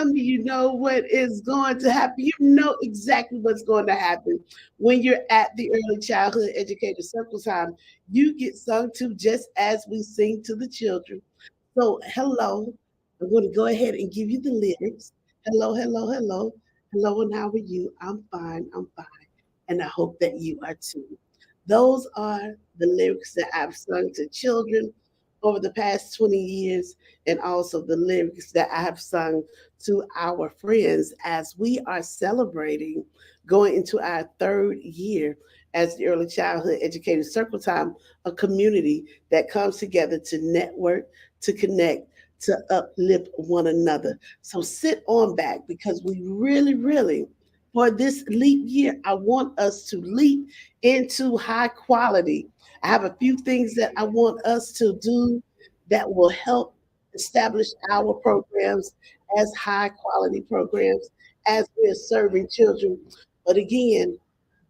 tell me you know what is going to happen. You know exactly what's going to happen when you're at the early childhood educator circle time. You get sung to just as we sing to the children. So, hello, I'm going to go ahead and give you the lyrics. Hello, hello, hello. Hello, and how are you? I'm fine. I'm fine. And I hope that you are too. Those are the lyrics that I've sung to children over the past 20 years, and also the lyrics that I have sung to our friends as we are celebrating going into our third year as the Early Childhood Educator Circle Time, a community that comes together to network, to connect, to uplift one another. So sit on back because we really, really, for this leap year, I want us to leap into high quality. I have a few things that I want us to do that will help establish our programs as high quality programs as we're serving children. But again,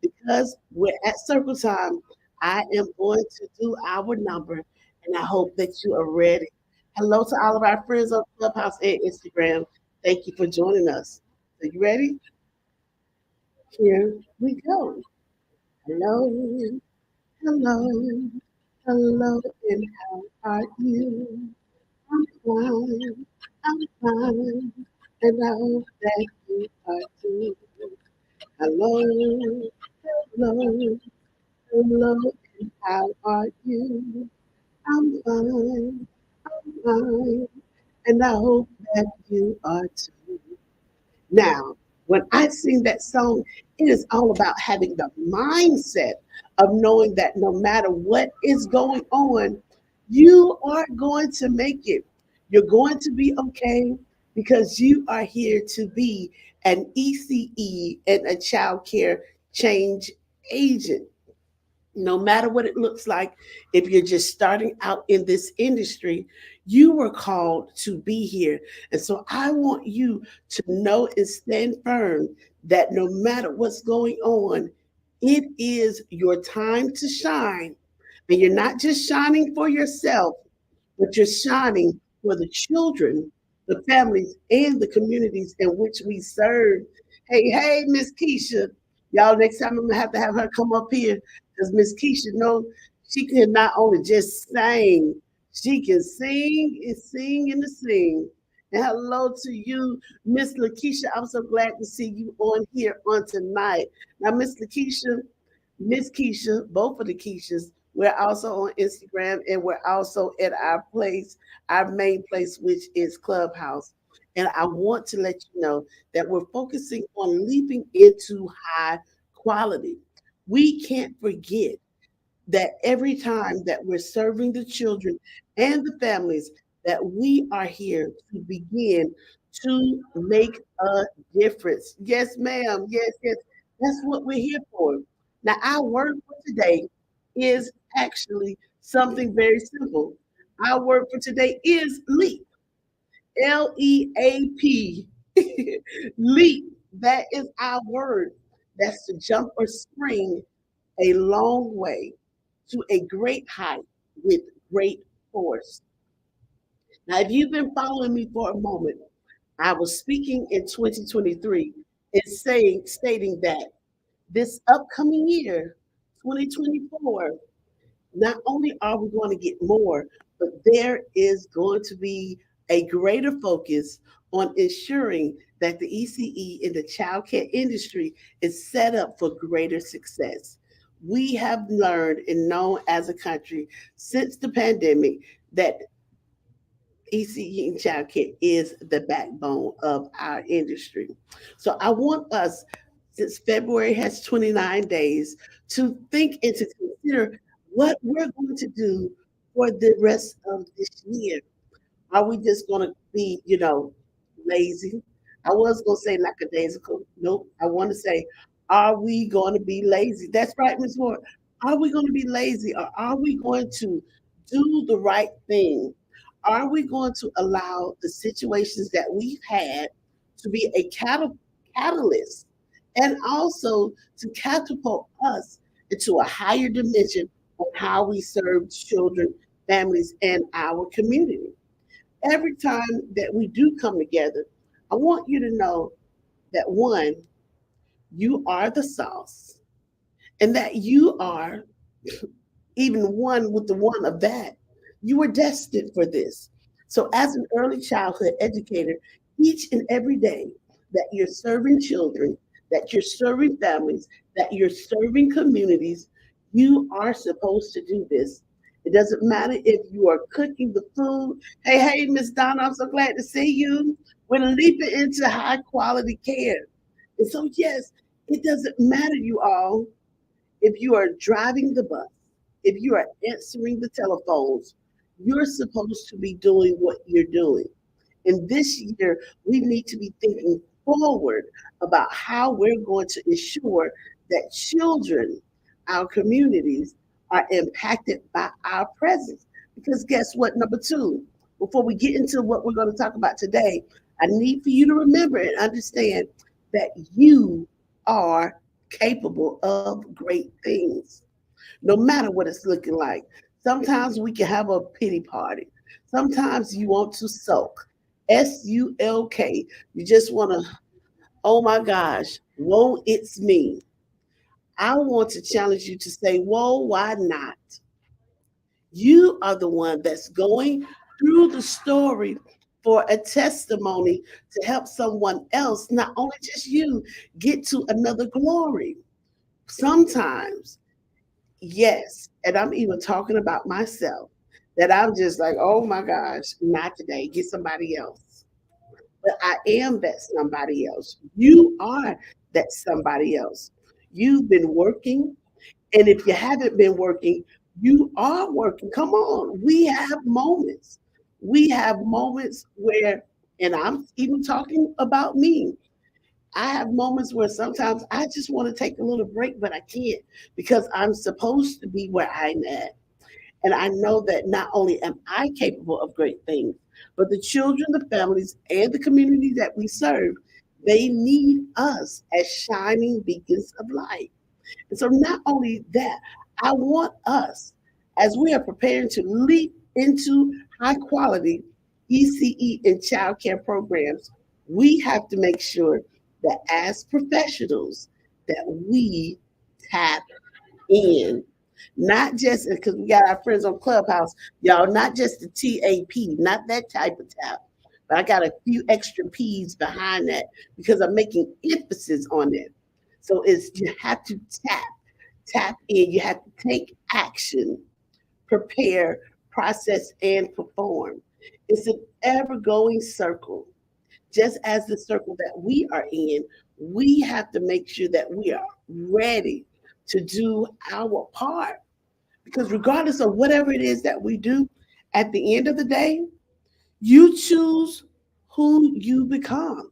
because we're at circle time, I am going to do our number and I hope that you are ready. Hello to all of our friends on Clubhouse and Instagram. Thank you for joining us. Are you ready? Here we go. Hello, hello, hello, and how are you? I'm fine, I'm fine, and I hope that you are too. Hello, hello, hello, and how are you? I'm fine, I'm fine, and I hope that you are too. Now, when I sing that song, it is all about having the mindset of knowing that no matter what is going on, you are going to make it. You're going to be okay because you are here to be an ECE and a child care change agent. No matter what it looks like, if you're just starting out in this industry, you were called to be here. And so I want you to know and stand firm that no matter what's going on, it is your time to shine. And you're not just shining for yourself, but you're shining for the children, the families, and the communities in which we serve. Hey, hey, Miss Keisha. Y'all, next time I'm gonna have her come up here because Miss Keisha know she can not only just sing, she can sing and sing and sing. And hello to you, Miss Lakeisha. I'm so glad to see you on here on tonight. Now, Miss Keisha, both of the Keishas, we're also on Instagram and we're also at our place, our main place, which is Clubhouse. And I want to let you know that we're focusing on leaping into high quality. We can't forget that every time that we're serving the children and the families, that we are here to begin to make a difference. Yes, ma'am. Yes, yes. That's what we're here for. Now, our word for today is actually something very simple. Our word for today is leap. LEAP. Leap. That is our word. That's to jump or spring a long way to a great height with great force. Now, if you've been following me for a moment, I was speaking in 2023 and stating that this upcoming year, 2024, not only are we going to get more, but there is going to be a greater focus on ensuring that the ECE in the childcare industry is set up for greater success. We have learned and known as a country since the pandemic that ECE and childcare is the backbone of our industry. So I want us, since February has 29 days, to think and to consider what we're going to do for the rest of this year. Are we just going to be, lazy? I was going to say lackadaisical. Nope. I want to say, are we going to be lazy? That's right, Ms. Ward. Are we going to be lazy or are we going to do the right thing? Are we going to allow the situations that we've had to be a catalyst and also to catapult us into a higher dimension on how we serve children, families, and our community? Every time that we do come together, I want you to know that one, you are the sauce, and that you are even one with the one of that. You were destined for this. So, as an early childhood educator, each and every day that you're serving children, that you're serving families, that you're serving communities, you are supposed to do this. It doesn't matter if you are cooking the food. Hey, Miss Donna, I'm so glad to see you. We're leaping into high quality care. And so, yes, it doesn't matter, you all, if you are driving the bus, if you are answering the telephones, you're supposed to be doing what you're doing. And this year, we need to be thinking forward about how we're going to ensure that children, our communities, are impacted by our presence. Because guess what? Number two, before we get into what we're going to talk about today, I need for you to remember and understand that you are capable of great things, no matter what it's looking like. Sometimes we can have a pity party. Sometimes you want to sulk. SULK. You just want to, oh my gosh, whoa, it's me. I want to challenge you to say, whoa, why not? You are the one that's going through the story for a testimony to help someone else, not only just you, get to another glory. Sometimes, yes, and I'm even talking about myself, that I'm just like, oh my gosh, not today, get somebody else. But I am that somebody else. You are that somebody else. You've been working, and if you haven't been working, you are working. Come on. We have moments. We have moments where, and I'm even talking about me. I have moments where sometimes I just want to take a little break, but I can't because I'm supposed to be where I'm at. And I know that not only am I capable of great things, but the children, the families, and the community that we serve, they need us as shining beacons of light. And so, not only that, I want us, as we are preparing to leap into high quality ECE and childcare programs, we have to make sure that as professionals, that we tap in. Not just because we got our friends on Clubhouse, y'all, not just the TAP, not that type of tap. But I got a few extra P's behind that because I'm making emphasis on it. So it's you have to tap in, you have to take action, prepare, process, and perform. It's an ever going circle. Just as the circle that we are in, we have to make sure that we are ready to do our part. Because regardless of whatever it is that we do, at the end of the day, you choose who you become.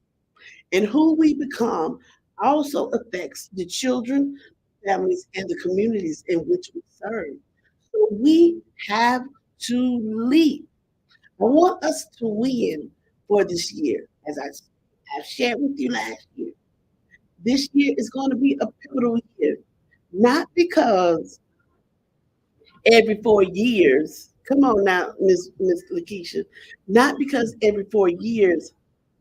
And who we become also affects the children, families, and the communities in which we serve. So we have to lead. I want us to win for this year, as I shared with you last year. This year is going to be a pivotal year, not because every 4 years. Come on now, Miss Lakeisha. Not because every 4 years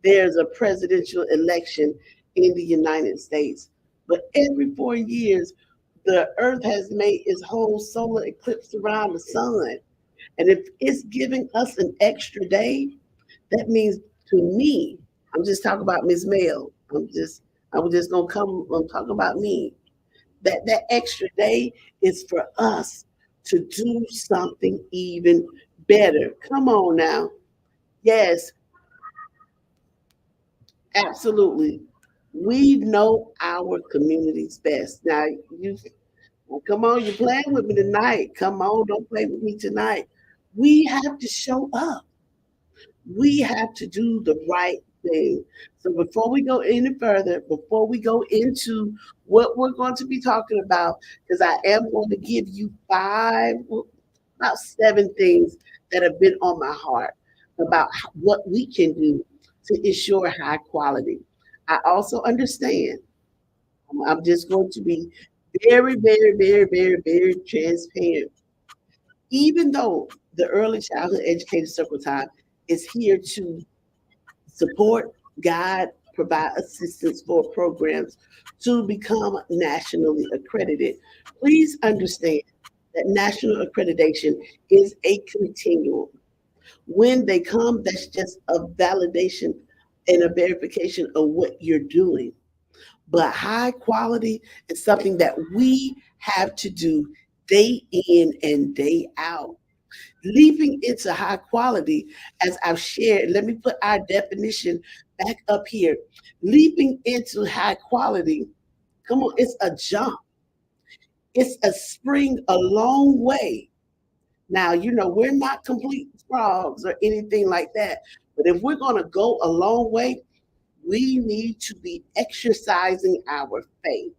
there's a presidential election in the United States, but every 4 years the Earth has made its whole solar eclipse around the sun. And if it's giving us an extra day, that means to me, I'm just talking about Miss Mel. I'm just gonna come and talk about me. That extra day is for us to do something even better. Come on now. Yes, absolutely. We know our communities best. Now you come on, you're playing with me tonight. Come on, don't play with me tonight. We have to show up. We have to do the right thing. So before we go any further, before we go into what we're going to be talking about, because I am going to give you about 7 things that have been on my heart about what we can do to ensure high quality. I also understand. I'm just going to be very, very, very, very, very transparent. Even though the early childhood educator circle time is here to support, guide, provide assistance for programs to become nationally accredited. Please understand that national accreditation is a continuum. When they come, that's just a validation and a verification of what you're doing. But high quality is something that we have to do day in and day out. Leaping into high quality, as I've shared, let me put our definition back up here. Leaping into high quality, come on, it's a jump, it's a spring a long way. Now, we're not complete frogs or anything like that, but if we're going to go a long way, we need to be exercising our faith.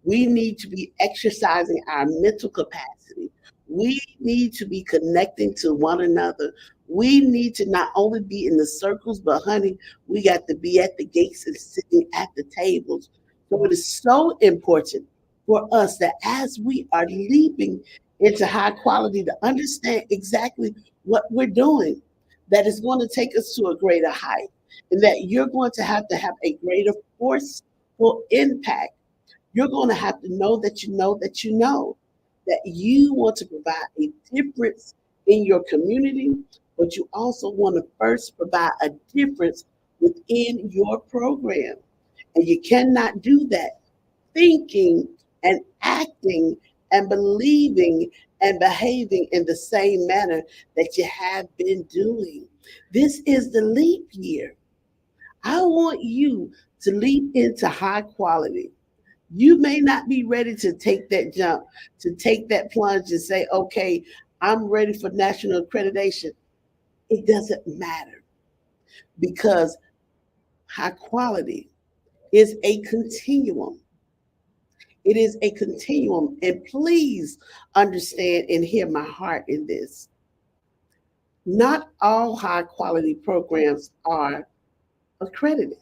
We need to be exercising our mental capacity. We need to be connecting to one another. We need to not only be in the circles, but honey, we got to be at the gates and sitting at the tables. So it is so important for us that as we are leaping into high quality, to understand exactly what we're doing, that is going to take us to a greater height, and that you're going to have a greater forceful impact. You're going to have to know that you know that you know that you want to provide a difference in your community, but you also want to first provide a difference within your program. And you cannot do that thinking and acting and believing and behaving in the same manner that you have been doing. This is the leap year. I want you to leap into high quality. You may not be ready to take that jump, to take that plunge and say, okay, I'm ready for national accreditation. It doesn't matter because high quality is a continuum. It is a continuum. And please understand and hear my heart in this. Not all high quality programs are accredited,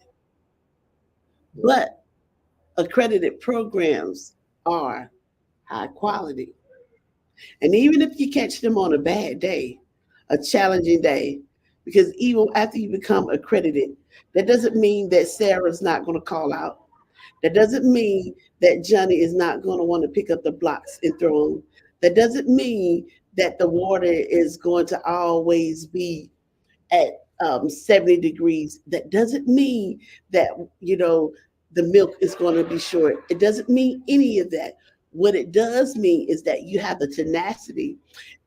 but accredited programs are high quality. And even if you catch them on a bad day, a challenging day, because even after you become accredited, that doesn't mean that Sarah's not going to call out. That doesn't mean that Johnny is not going to want to pick up the blocks and throw them. That doesn't mean that the water is going to always be at 70 degrees. That doesn't mean that, the milk is going to be short. It doesn't mean any of that. What it does mean is that you have the tenacity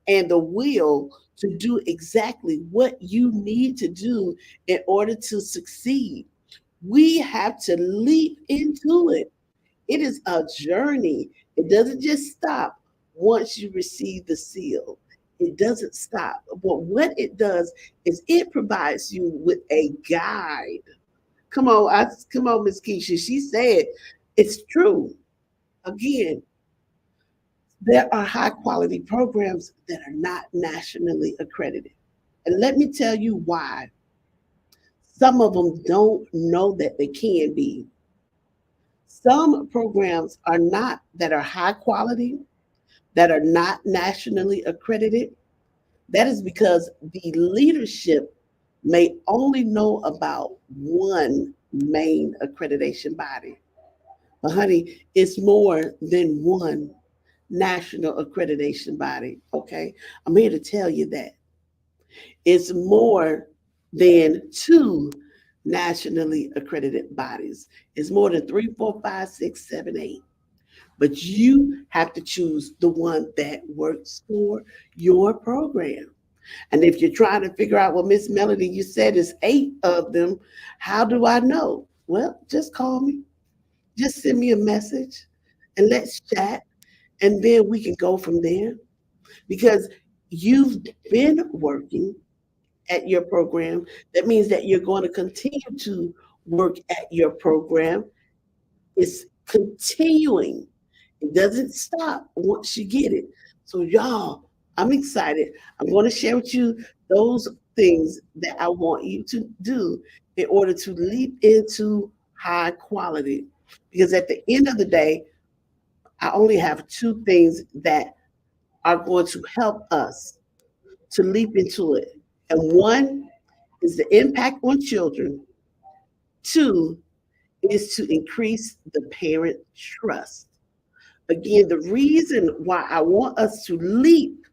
and the will to do exactly what you need to do in order to succeed. We have to leap into it. It is a journey. It doesn't just stop once you receive the seal. It doesn't stop. But what it does is it provides you with a guide. Come on, Miss Keisha. She said it's true. Again, there are high quality programs that are not nationally accredited. And let me tell you why. Some of them don't know that they can be. Some programs are not that are high quality, that are not nationally accredited. That is because the leadership may only know about one main accreditation body. But honey, it's more than one national accreditation body. Okay. I'm here to tell you that it's more than two nationally accredited bodies. It's more than three, four, five, six, seven, eight. But you have to choose the one that works for your program. And if you're trying to figure out, well, Miss Melody, you said it's eight of them. How do I know? Well, just call me. Just send me a message and let's chat. And then we can go from there because you've been working at your program. That means that you're going to continue to work at your program. It's continuing. It doesn't stop once you get it. So, y'all, I'm excited. I'm going to share with you those things that I want you to do in order to leap into high quality. Because at the end of the day, I only have two things that are going to help us to leap into it. And one is the impact on children, 2 is to increase the parent trust. Again, the reason why I want us to leap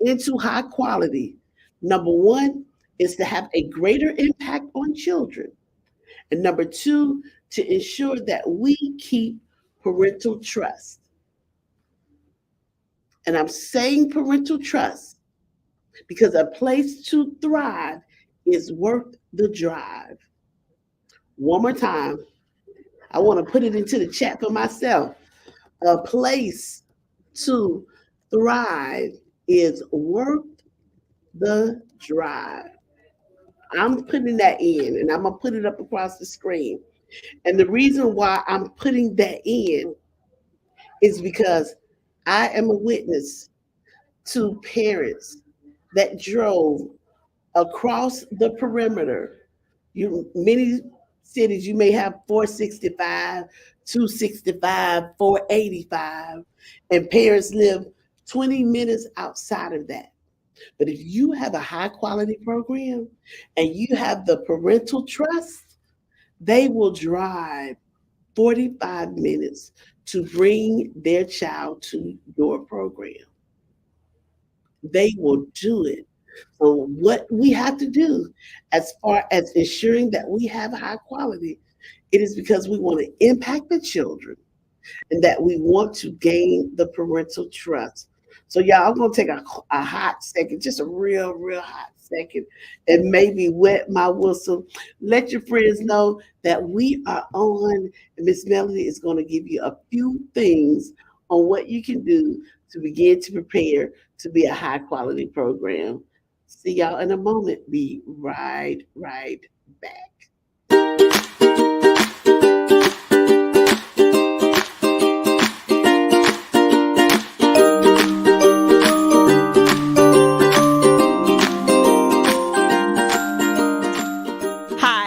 into high quality, number 1, is to have a greater impact on children. And number 2, to ensure that we keep parental trust. And I'm saying parental trust because a place to thrive is worth the drive. One more time. I want to put it into the chat for myself. A place to thrive is worth the drive. I'm putting that in, and I'm going to put it up across the screen. And the reason why I'm putting that in is because I am a witness to parents that drove across the perimeter. Many cities, you may have 465, 265, 485, and parents live 20 minutes outside of that. But if you have a high quality program and you have the parental trust, they will drive 45 minutes to bring their child to your program. They will do it. So what we have to do as far as ensuring that we have high quality, it is because we want to impact the children and that we want to gain the parental trust. So y'all, I'm going to take a hot second, just a real hot second, and maybe wet my whistle. Let your friends know that we are on. Miss Melody is going to give you a few things on what you can do to begin to prepare to be a high quality program. See y'all in a moment. Be right back.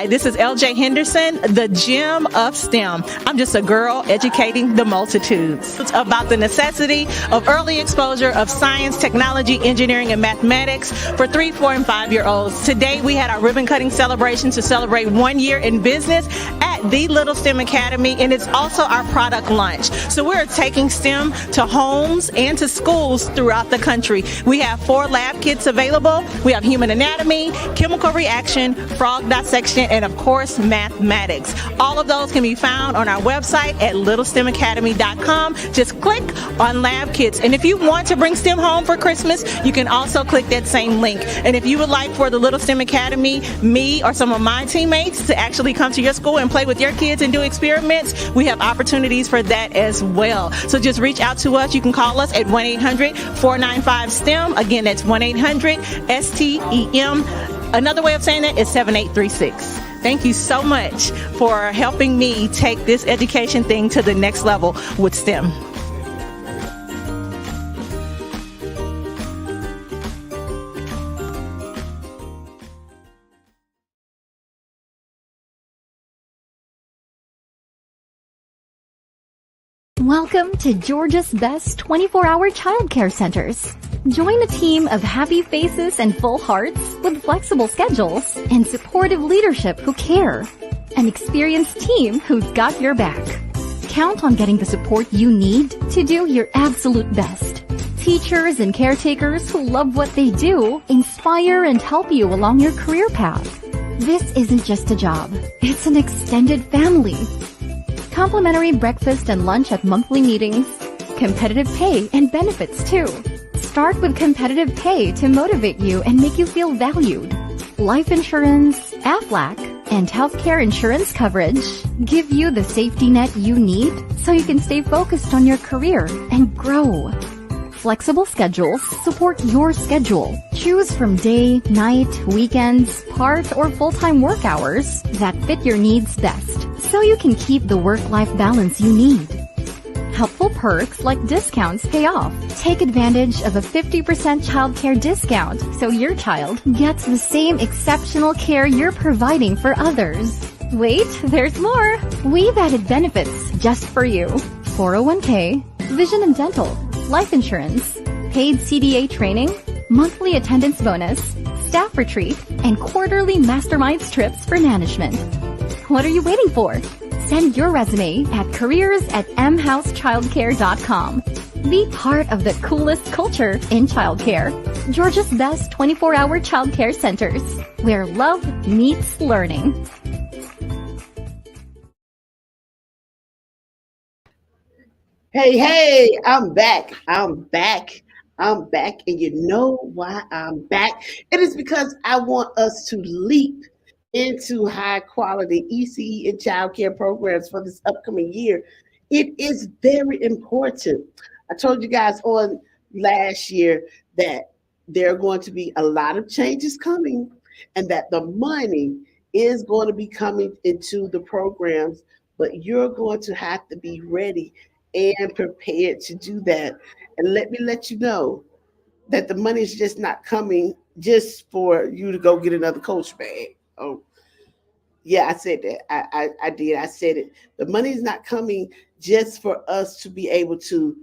This is LJ Henderson, the gem of STEM. I'm just a girl educating the multitudes. It's about the necessity of early exposure of science, technology, engineering, and mathematics for 3, 4, and 5-year-olds. Today, we had our ribbon cutting celebration to celebrate 1 year in business at the Little STEM Academy, and it's also our product launch. So we're taking STEM to homes and to schools throughout the country. We have 4 lab kits available. We have human anatomy, chemical reaction, frog dissection, and of course, mathematics. All of those can be found on our website at littlestemacademy.com. Just click on lab kits. And if you want to bring STEM home for Christmas, you can also click that same link. And if you would like for the Little STEM Academy, me or some of my teammates to actually come to your school and play with your kids and do experiments, we have opportunities for that as well. So just reach out to us. You can call us at 1-800-495-STEM. Again, that's 1-800-STEM. Another way of saying that is 7836. Thank you so much for helping me take this education thing to the next level with STEM. Welcome to Georgia's best 24-hour childcare centers. Join a team of happy faces and full hearts with flexible schedules and supportive leadership who care. An experienced team who's got your back. Count on getting the support you need to do your absolute best. Teachers and caretakers who love what they do inspire and help you along your career path. This isn't just a job, it's an extended family. Complimentary breakfast and lunch at monthly meetings. Competitive pay and benefits too. Start with competitive pay to motivate you and make you feel valued. Life insurance, AFLAC, and healthcare insurance coverage give you the safety net you need so you can stay focused on your career and grow. Flexible schedules support your schedule. Choose from day, night, weekends, part, or full-time work hours that fit your needs best so you can keep the work-life balance you need. Helpful perks like discounts pay off. Take advantage of a 50% childcare discount so your child gets the same exceptional care you're providing for others. Wait, there's more. We've added benefits just for you. 401k, vision and dental, life insurance, paid CDA training, monthly attendance bonus, staff retreat, and quarterly masterminds trips for management. What are you waiting for? Send your resume at careers@mhousechildcare.com. Be part of the coolest culture in childcare. Georgia's best 24-hour childcare centers, where love meets learning. Hey, I'm back. I'm back. And you know why I'm back? It is because I want us to leap into high quality ECE and childcare programs for this upcoming year. It is very important. I told you guys on last year that there are going to be a lot of changes coming and that the money is going to be coming into the programs, but you're going to have to be ready and prepared to do that. And let me let you know that the money is just not coming just for you to go get another coach bag. Oh, yeah, I said that. I did. I said it. The money is not coming just for us to be able to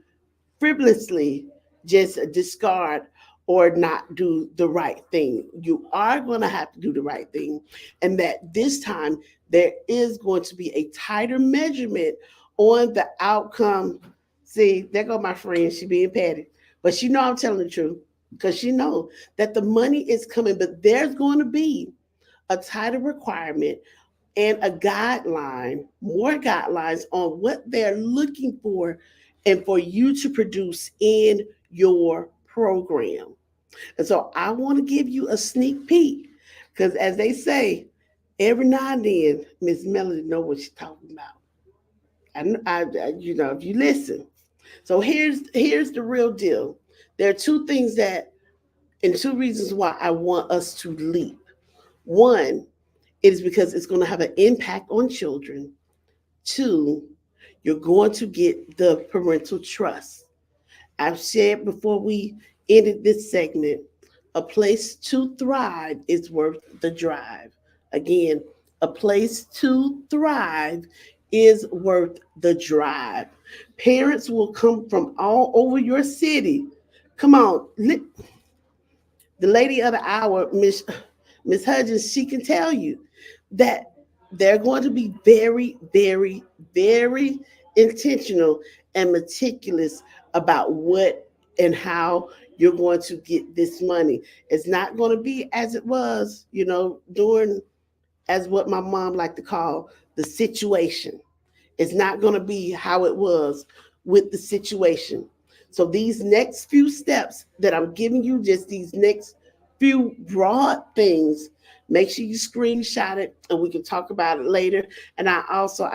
frivolously just discard or not do the right thing. You are going to have to do the right thing. And that this time there is going to be a tighter measurement on the outcome. See, there go my friend. She being petty. But she know I'm telling the truth because she know that the money is coming, but there's going to be a tighter requirement and a guideline, more guidelines on what they're looking for and for you to produce in your program. And so I want to give you a sneak peek because as they say, every now and then, Miss Melody know what she's talking about. If you listen. So here's the real deal. There are two things that, and two reasons why I want us to leap. One, it is because it's going to have an impact on children. Two, you're going to get the parental trust. I've said before we ended this segment, a place to thrive is worth the drive. Again, a place to thrive is worth the drive. Parents will come from all over your city. Come on, the lady of the hour, Miss Hudgens, she can tell you that they're going to be very, very, very intentional and meticulous about what and how you're going to get this money. It's not going to be as it was, during as what my mom liked to call the situation. It's not going to be how it was with the situation. So these next few steps that I'm giving you, just these next few broad things, make sure you screenshot it and we can talk about it later. And I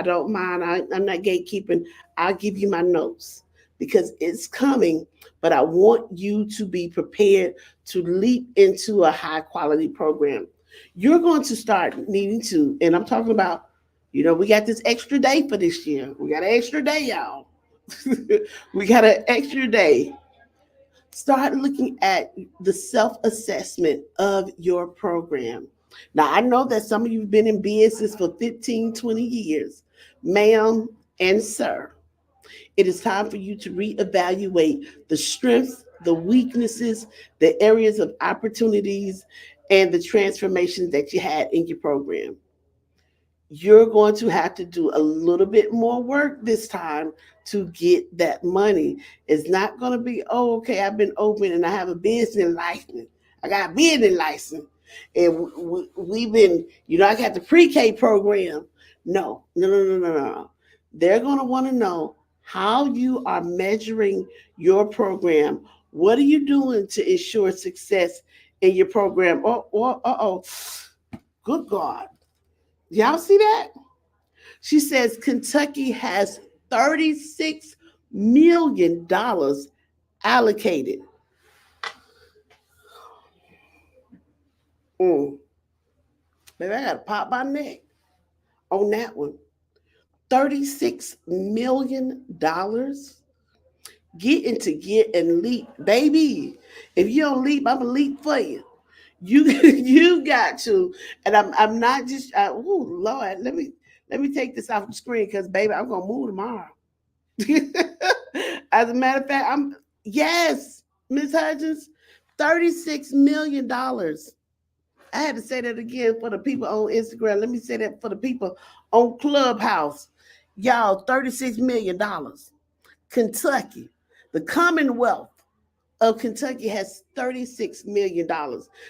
don't mind, I'm not gatekeeping. I'll give you my notes because it's coming, but I want you to be prepared to leap into a high quality program. You're going to start needing to, and I'm talking about, we got this extra day for this year. We got an extra day, y'all. We got an extra day. Start looking at the self assessment of your program. Now, I know that some of you have been in business for 15, 20 years. Ma'am and sir, it is time for you to reevaluate the strengths, the weaknesses, the areas of opportunities, and the transformations that you had in your program. You're going to have to do a little bit more work this time to get that money. It's not going to be, oh, okay, I've been open and I have a business license. I got a business license. And we've been, I got the pre-K program. No, no, no, no, no, no. They're going to want to know how you are measuring your program. What are you doing to ensure success in your program? Oh, good God. Y'all see that? She says Kentucky has $36 million allocated. Mm. Baby, I got to pop my neck on that one. $36 million. Get into get and leap. Baby, if you don't leap, I'm going to leap for you. You got to, and I'm not just. Oh Lord, let me take this off the screen because baby, I'm gonna move tomorrow. As a matter of fact, yes, Miss Hudgens, $36 million. I had to say that again for the people on Instagram. Let me say that for the people on Clubhouse. Y'all, $36 million. Kentucky, the Commonwealth of Kentucky has $36 million.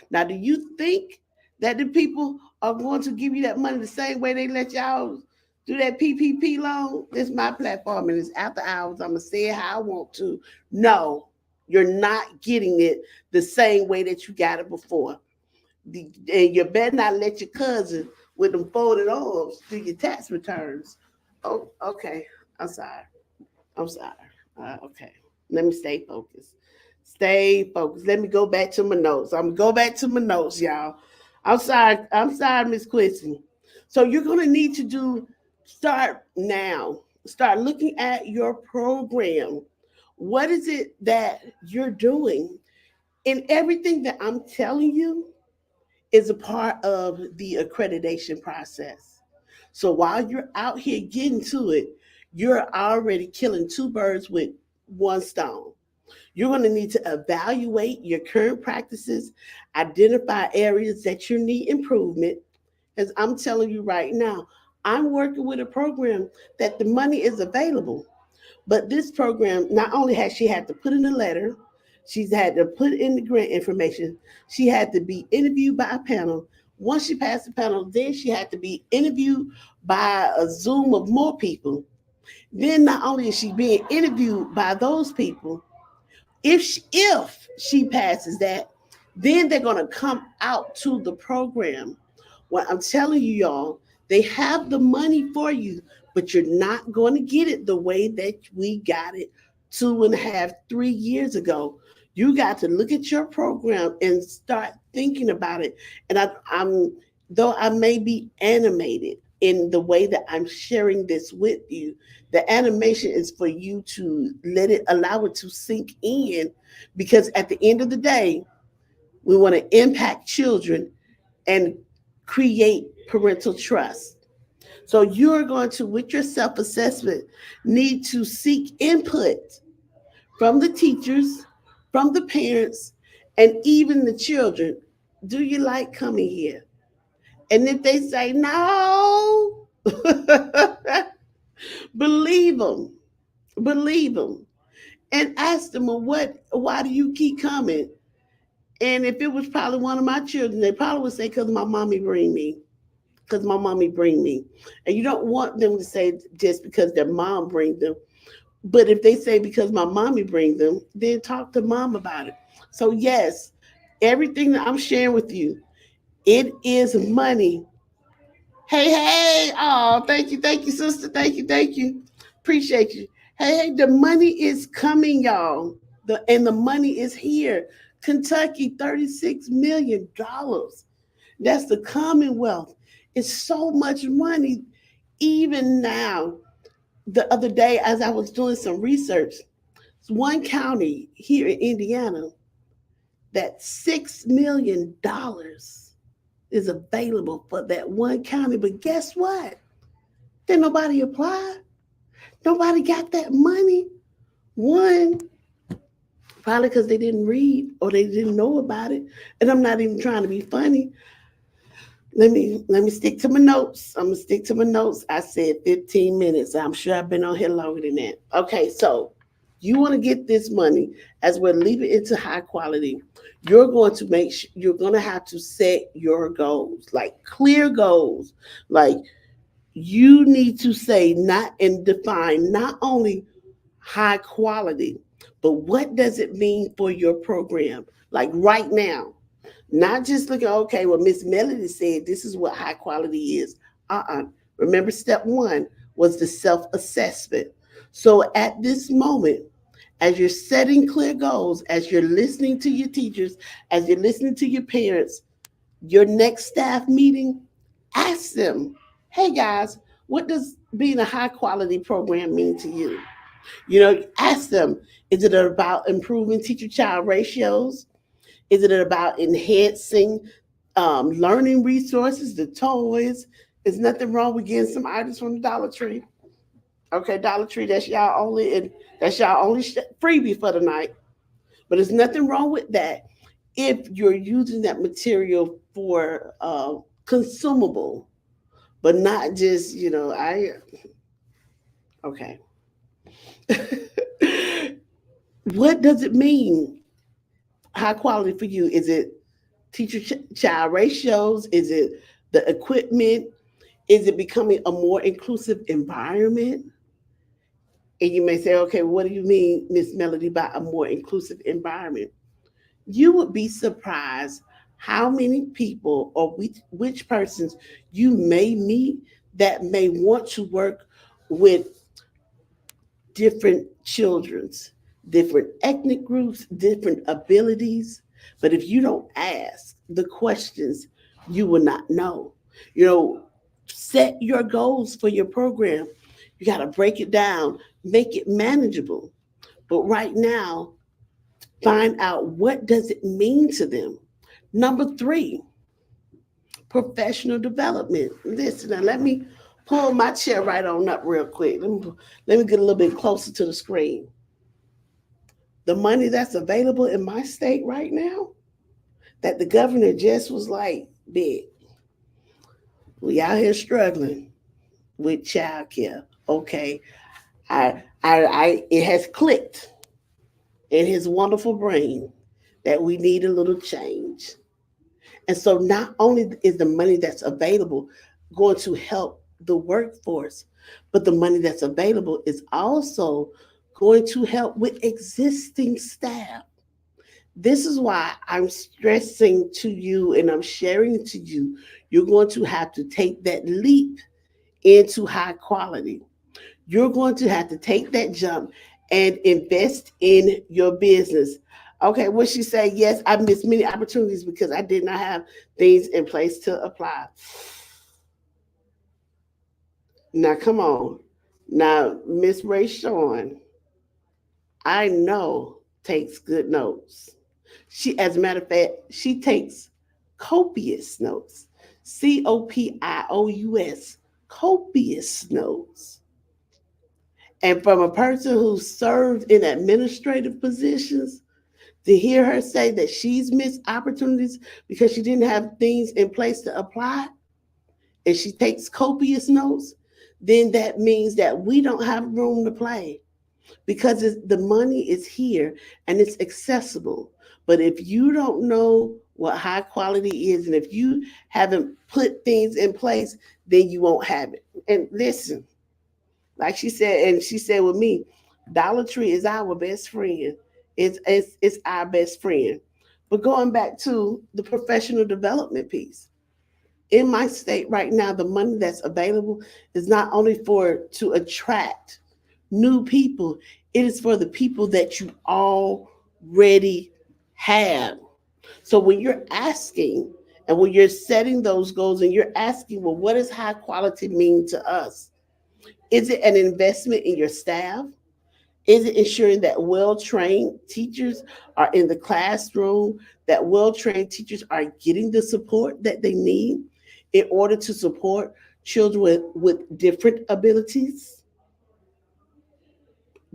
Now, do you think that the people are going to give you that money the same way they let y'all do that PPP loan? This is my platform and it's after hours. I'm going to say it how I want to. No, you're not getting it the same way that you got it before. And you better not let your cousin with them folded arms do your tax returns. Oh, okay. I'm sorry. I'm sorry. Okay. Let me stay focused. Stay focused. Let me go back to my notes. I'm gonna go back to my notes, y'all. I'm sorry. I'm sorry, Miss Quincy. So you're gonna need to start now. Start looking at your program. What is it that you're doing? And everything that I'm telling you is a part of the accreditation process. So while you're out here getting to it, you're already killing two birds with one stone. You're going to need to evaluate your current practices, identify areas that you need improvement. As I'm telling you right now, I'm working with a program that the money is available. But this program, not only has she had to put in a letter, she's had to put in the grant information, she had to be interviewed by a panel. Once she passed the panel, then she had to be interviewed by a Zoom of more people. Then not only is she being interviewed by those people, if she passes that, then they're going to come out to the program. What I'm telling you, y'all, they have the money for you, but you're not going to get it the way that we got it 2.5, 3 years ago. You got to look at your program and start thinking about it. And I'm though I may be animated in the way that I'm sharing this with you, the animation is for you to allow it to sink in, because at the end of the day, we want to impact children and create parental trust. So you're going to, with your self assessment, need to seek input from the teachers, from the parents, and even the children. Do you like coming here? And if they say no, believe them, believe them, and ask them, well, why do you keep coming? And if it was probably one of my children, they probably would say, because my mommy bring me. Because my mommy bring me. And you don't want them to say just because their mom bring them. But if they say because my mommy bring them, then talk to mom about it. So yes, everything that I'm sharing with you, it is money. Hey, hey, oh, thank you, sister. Thank you. Appreciate you. Hey, the money is coming, y'all. And the money is here. Kentucky, $36 million. That's the Commonwealth. It's so much money. Even now, the other day, as I was doing some research, one county here in Indiana that $6 million is available for that one county. But guess what? Did nobody apply? Nobody got that money. One, probably because they didn't read or they didn't know about it. And I'm not even trying to be funny. Let me stick to my notes. I'm gonna stick to my notes. I said 15 minutes. I'm sure I've been on here longer than that. Okay, so you want to get this money as we're leaving it to high quality. You're going to you're going to have to set your goals, like clear goals. Like you need to say not and define not only high quality, but what does it mean for your program? Like right now, not just looking, okay, well, Miss Melody said this is what high quality is. Uh-uh. Remember, step one was the self-assessment. So at this moment, as you're setting clear goals, as you're listening to your teachers, as you're listening to your parents, your next staff meeting, ask them, hey guys, what does being a high quality program mean to you? Ask them, is it about improving teacher child ratios? Is it about enhancing learning resources, the toys? There's nothing wrong with getting some items from the Dollar Tree. Okay, Dollar Tree, that's y'all only freebie for the night. But there's nothing wrong with that. if you're using that material for consumable, but not just, okay. What does it mean? High quality for you? Is it teacher child ratios? Is it the equipment? Is it becoming a more inclusive environment? And you may say, okay, what do you mean, Miss Melody, by a more inclusive environment? You would be surprised how many people or which persons you may meet that may want to work with different children's, different ethnic groups, different abilities. But if you don't ask the questions, you will not know. You know, set your goals for your program. You got to break it down, make it manageable. But right now, find out what does it mean to them. Number three, professional development. Listen, now let me pull my chair right on up real quick. Let me get a little bit closer to the screen. The money that's available in my state right now, that the governor just was like, big, we out here struggling with childcare. Okay, it has clicked in his wonderful brain that we need a little change. And so not only is the money that's available going to help the workforce, but the money that's available is also going to help with existing staff. This is why I'm stressing to you and I'm sharing to you, you're going to have to take that leap into high quality. You're going to have to take that jump and invest in your business. Okay, what she say? Yes, I missed many opportunities because I did not have things in place to apply. Now, come on. Now, Miss Ray Sean, I know takes good notes. As a matter of fact, she takes copious notes. Copious, copious notes. And from a person who served in administrative positions, to hear her say that she's missed opportunities because she didn't have things in place to apply, and she takes copious notes, then that means that we don't have room to play because the money is here and it's accessible. But if you don't know what high quality is and if you haven't put things in place, then you won't have it. And listen, like she said, and she said with me, Dollar Tree is our best friend. It's our best friend. But going back to the professional development piece, in my state right now, the money that's available is not only for to attract new people, it is for the people that you already have. So when you're asking and when you're setting those goals and you're asking, well, what does high quality mean to us? Is it an investment in your staff? Is it ensuring that well trained teachers are in the classroom, that well trained teachers are getting the support that they need in order to support children with different abilities?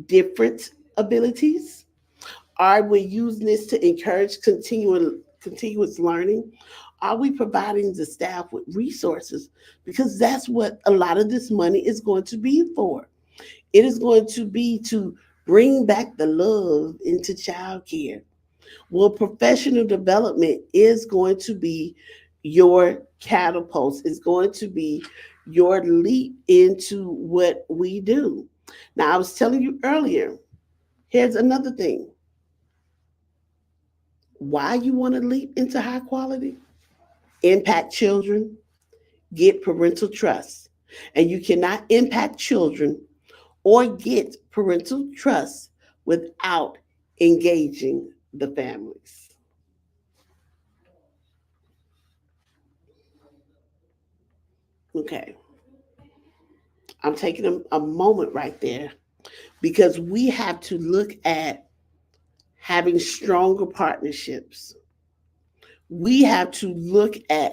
Different abilities? Are we using this to encourage continuous learning? Are we providing the staff with resources? Because that's what a lot of this money is going to be for. It is going to be to bring back the love into childcare. Well, professional development is going to be your catapult. It's going to be your leap into what we do. Now, I was telling you earlier, here's another thing. Why you want to leap into high quality? Impact children, get parental trust. And you cannot impact children or get parental trust without engaging the families. Okay, I'm taking a moment right there because we have to look at having stronger partnerships. We have to look at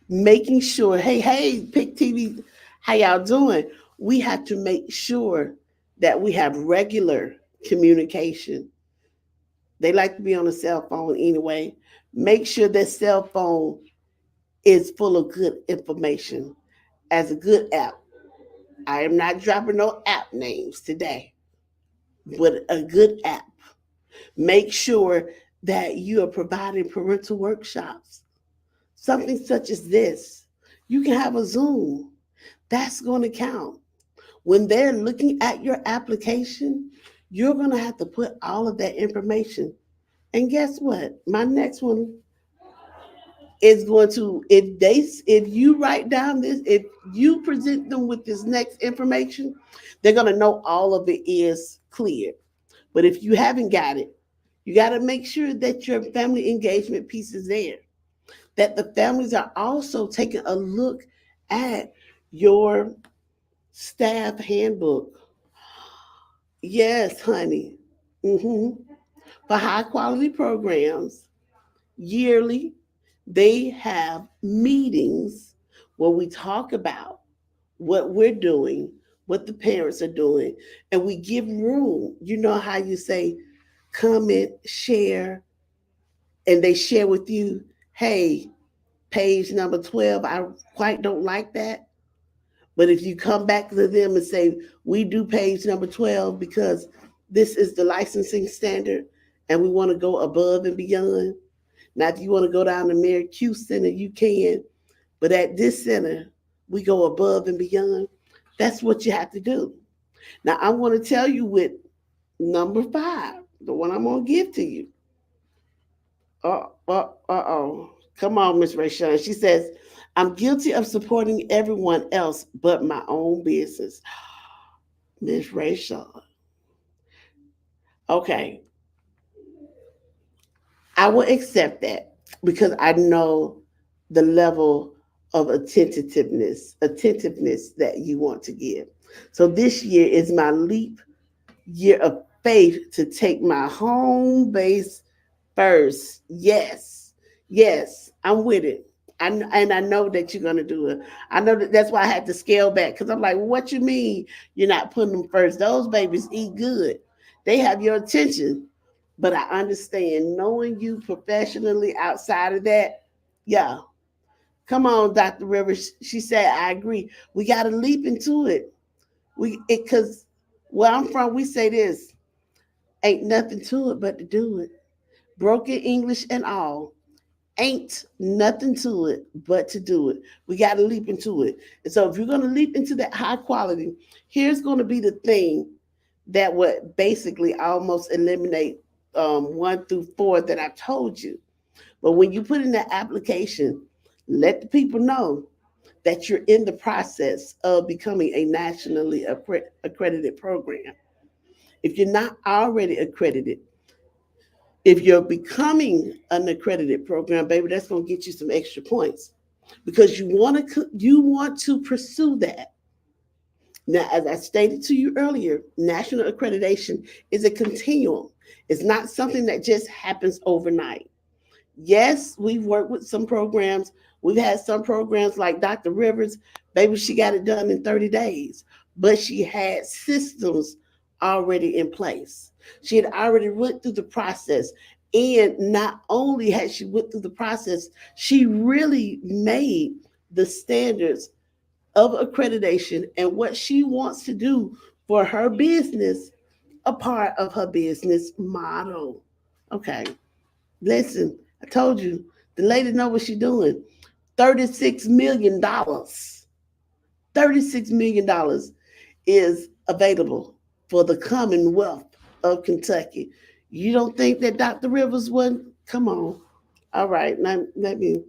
making sure, hey, Pick TV, how y'all doing? We have to make sure that we have regular communication They like to be on a cell phone anyway. Make sure that cell phone is full of good information as a good app. I am not dropping no app names today, but a good app. Make sure that you are providing parental workshops, something such as this. You can have a Zoom. That's going to count. When they're looking at your application, you're going to have to put all of that information. And guess what? My next one is going to, if you write down this, if you present them with this next information, they're going to know all of it is clear. But if you haven't got it, you got to make sure that your family engagement piece is there, that the families are also taking a look at your staff handbook. Yes, honey. hmm For high quality programs, yearly, they have meetings where we talk about what we're doing, what the parents are doing, and we give room. You know how you say, comment, share, and they share with you, hey, page number 12, I quite don't like that. But if you come back to them and say, we do page number 12 because this is the licensing standard and we want to go above and beyond. Now, if you want to go down to Mary Q Center, you can. But at this center, we go above and beyond. That's what you have to do. Now, I want to tell you with number 5, the one I'm going to give to you. Oh. Come on, Miss Rayshawn. She says, I'm guilty of supporting everyone else but my own business. Miss Rayshawn. Okay, I will accept that because I know the level of attentiveness that you want to give. So this year is my leap year of faith to take my home base first. Yes, yes, I'm with it. And I know that you're gonna do it. I know that's why I had to scale back because I'm like, what you mean you're not putting them first? Those babies eat good. They have your attention. But I understand knowing you professionally outside of that, yeah. Come on, Dr. Rivers. She said, I agree. We gotta leap into it. Cause where I'm from, we say this, ain't nothing to it but to do it. Broken English and all. Ain't nothing to it but to do it. We got to leap into it. And so, if you're going to leap into that high quality, here's going to be the thing that would basically almost eliminate 1 through 4 that I told you. But when you put in that application, let the people know that you're in the process of becoming a nationally accredited program. If you're not already accredited, if you're becoming an accredited program, baby, that's going to get you some extra points because you want to pursue that. Now, as I stated to you earlier, national accreditation is a continuum. It's not something that just happens overnight. Yes, we've worked with some programs. We've had some programs like Dr. Rivers, baby, she got it done in 30 days, but she had systems already in place. She had already went through the process. And not only had she went through the process, she really made the standards of accreditation and what she wants to do for her business a part of her business model. Okay, listen, I told you, the lady know what she's doing. $36 million. $36 million is available for the Commonwealth of Kentucky. You don't think that Dr. Rivers wouldn't? Come on. All right, now let me,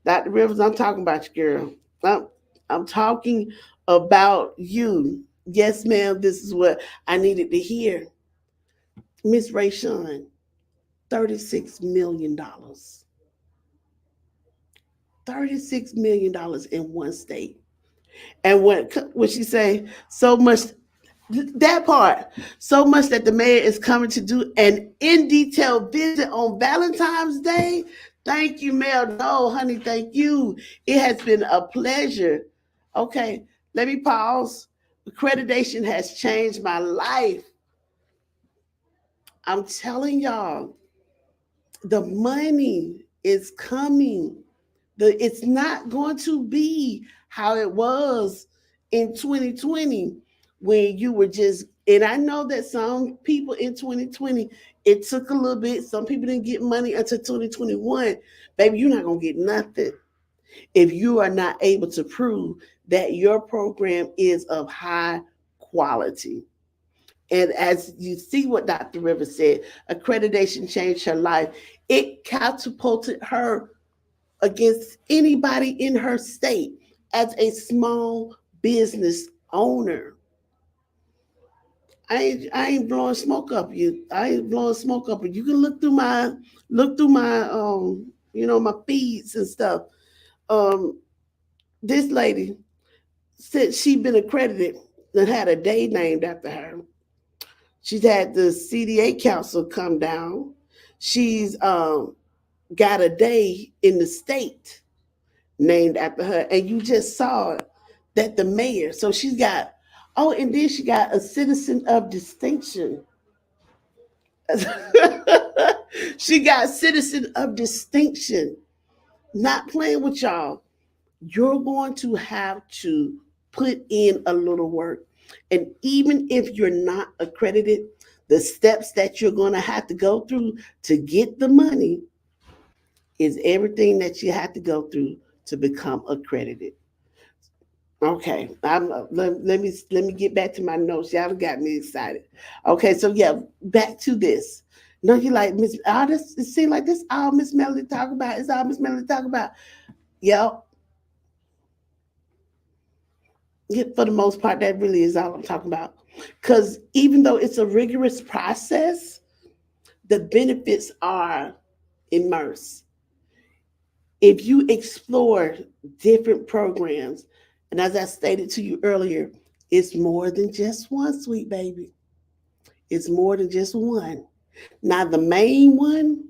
Dr. Rivers, I'm talking about you, girl. I'm talking about you. Yes, ma'am, this is what I needed to hear. Miss Rayshawn, $36 million. $36 million in one state. And when she say so much, that part, so much that the mayor is coming to do an in detail visit on Valentine's Day. Thank you, Mayor. No, honey, thank you. It has been a pleasure. Okay, let me pause. Accreditation has changed my life. I'm telling y'all. The money is coming. It's not going to be how it was in 2020 when you were just, and I know that some people in 2020, it took a little bit. Some people didn't get money until 2021. Baby, you're not going to get nothing if you are not able to prove that your program is of high quality. And as you see what Dr. Rivers said, accreditation changed her life. It catapulted her against anybody in her state as a small business owner. I ain't blowing smoke up you. I ain't blowing smoke up you. You can look through my my feeds and stuff. Um this lady said she'd been accredited and had a day named after her. She's had the CDA council come down. She's got a day in the state named after her. And you just saw that the mayor, so she's got, oh, and then she got a citizen of distinction. She got citizen of distinction. Not playing with y'all. You're going to have to put in a little work. And even if you're not accredited, the steps that you're going to have to go through to get the money is everything that you have to go through to become accredited. Okay, let me get back to my notes. Y'all got me excited. Okay, so yeah, back to this. No, you like Miss? All this it seems like this all Miss Melody talk about. It's all Miss Melody talk about. Yep, yeah, for the most part, that really is all I'm talking about. Because even though it's a rigorous process, the benefits are immersed. If you explore different programs, and as I stated to you earlier, it's more than just one, sweet baby. It's more than just one. Now, the main one,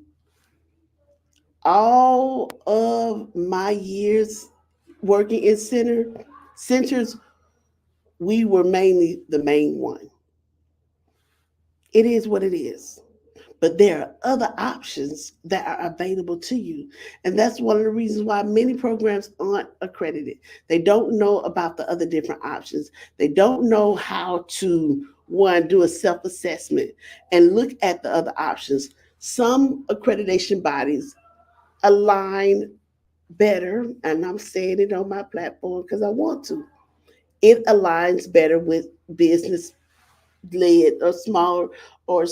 all of my years working in centers, we were mainly the main one. It is what it is. But there are other options that are available to you. And that's one of the reasons why many programs aren't accredited. They don't know about the other different options. They don't know how to, one, do a self assessment and look at the other options. Some accreditation bodies align better, and I'm saying it on my platform because I want to. It aligns better with business led or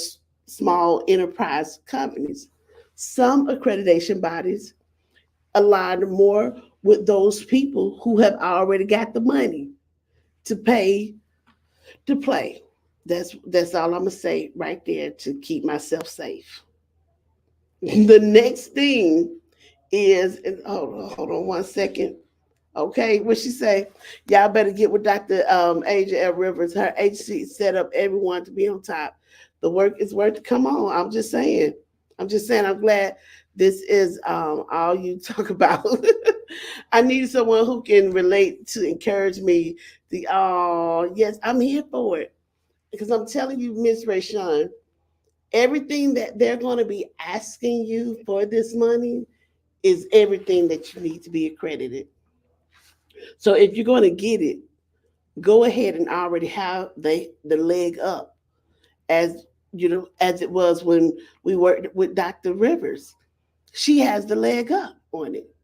small enterprise companies. Some accreditation bodies align more with those people who have already got the money to pay to play. That's all I'm gonna say right there to keep myself safe. The next thing is, and hold on 1 second. Okay, what she say? Y'all better get with Dr. Asia L. Rivers. Her agency set up everyone to be on top. The work is worth to come on. I'm just saying. I'm just saying. I'm glad this is all you talk about. I need someone who can relate to encourage me. The oh yes, I'm here for it because I'm telling you, Miss Rayshawn, everything that they're going to be asking you for this money is everything that you need to be accredited. So if you're going to get it, go ahead and already have the leg up, as as it was when we worked with Dr. Rivers. She has the leg up on it.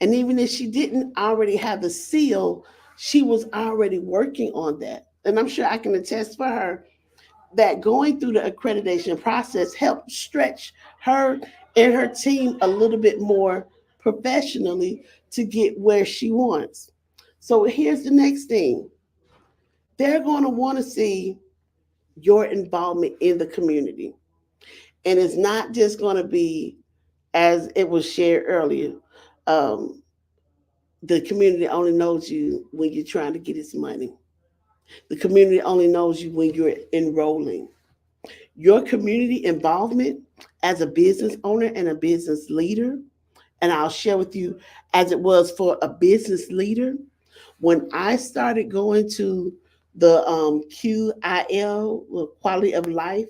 And even if she didn't already have the seal, she was already working on that. And I'm sure I can attest for her that going through the accreditation process helped stretch her and her team a little bit more professionally to get where she wants. So here's the next thing, they're going to want to see your involvement in the community. And it's not just going to be, as it was shared earlier, um, the community only knows you when you're trying to get its money. The community only knows you when you're enrolling. Your community involvement as a business owner and a business leader, and I'll share with you as it was for a business leader. When I started going to the QIL, quality of life,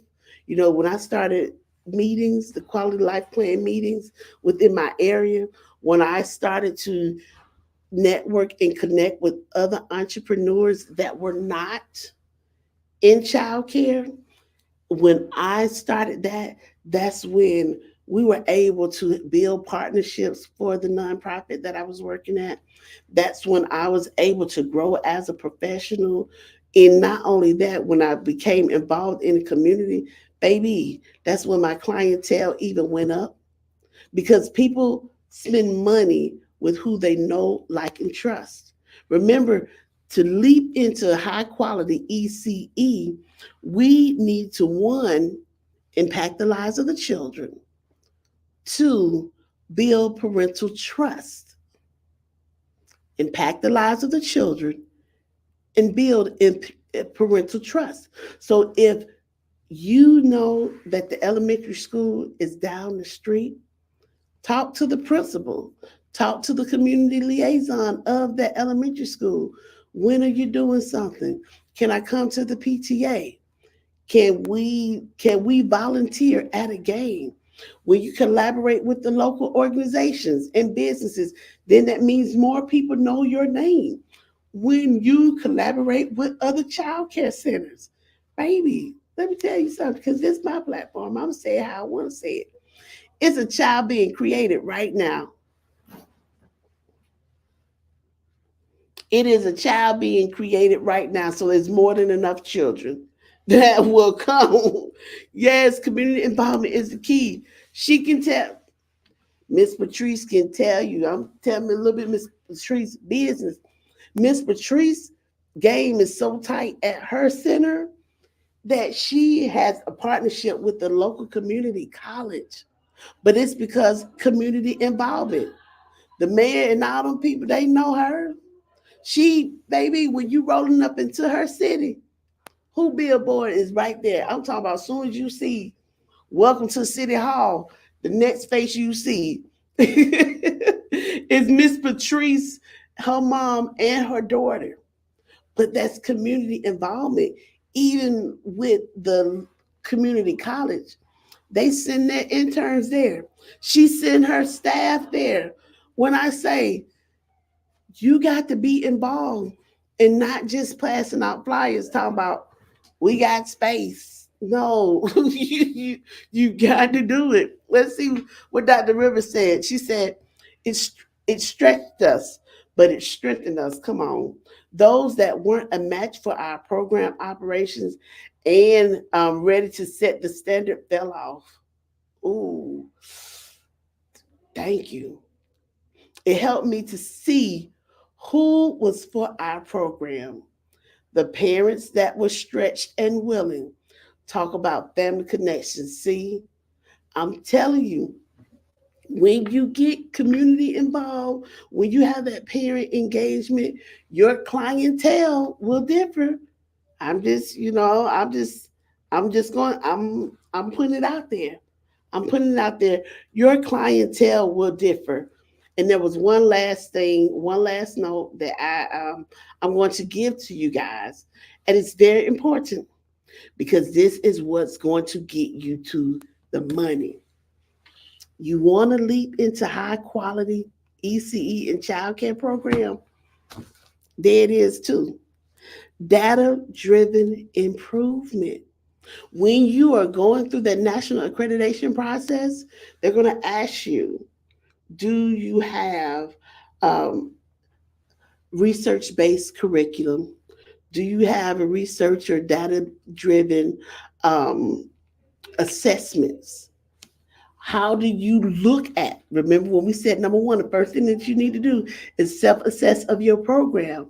when I started meetings, the quality life plan meetings within my area, when I started to network and connect with other entrepreneurs that were not in childcare, when I started that, that's when we were able to build partnerships for the nonprofit that I was working at. That's when I was able to grow as a professional. And not only that, when I became involved in the community, baby, that's when my clientele even went up because people spend money with who they know, like, and trust. Remember, to leap into high quality ECE, we need to, one, impact the lives of the children, two, build parental trust, impact the lives of the children, and build parental trust. So if you know that the elementary school is down the street, talk to the principal, talk to the community liaison of that elementary school. When are you doing something? Can I come to the PTA? Can we volunteer at a game? When you collaborate with the local organizations and businesses, then that means more people know your name. When you collaborate with other child care centers, baby, let me tell you something, because this is my platform. I'm saying how I want to say it. It's a child being created right now. It is a child being created right now. So there's more than enough children that will come. Yes, community involvement is the key. She can tell, Miss Patrice can tell you. I'm telling you a little bit Miss Patrice's business. Miss Patrice game is so tight at her center that she has a partnership with the local community college. But it's because community involvement. The mayor and all them people, they know her. She, baby, when you rolling up into her city, who billboard is right there? I'm talking about as soon as you see welcome to City Hall, the next face you see is Miss Patrice, her mom, and her daughter. But that's community involvement. Even with the community college, they send their interns there. She send her staff there. When I say you got to be involved and not just passing out flyers talking about we got space. No, you got to do it. Let's see what Dr. Rivers said. She said, it's, it stretched us, but it strengthened us. Come on. Those that weren't a match for our program operations and ready to set the standard fell off. Ooh, thank you. It helped me to see who was for our program. The parents that were stretched and willing. Talk about family connections. See, I'm telling you, when you get community involved, when you have that parent engagement, your clientele will differ. I'm just, I'm just going, I'm putting it out there. I'm putting it out there. Your clientele will differ. And there was one last thing, one last note that I'm going to give to you guys, and it's very important because this is what's going to get you to the money. You want to leap into high quality ECE and childcare program? There it is too. Data driven improvement. When you are going through the national accreditation process, they're going to ask you, do you have um, research based curriculum? Do you have a research or data driven um, assessments? How do you look at? Remember when we said number one, the first thing that you need to do is self assess of your program.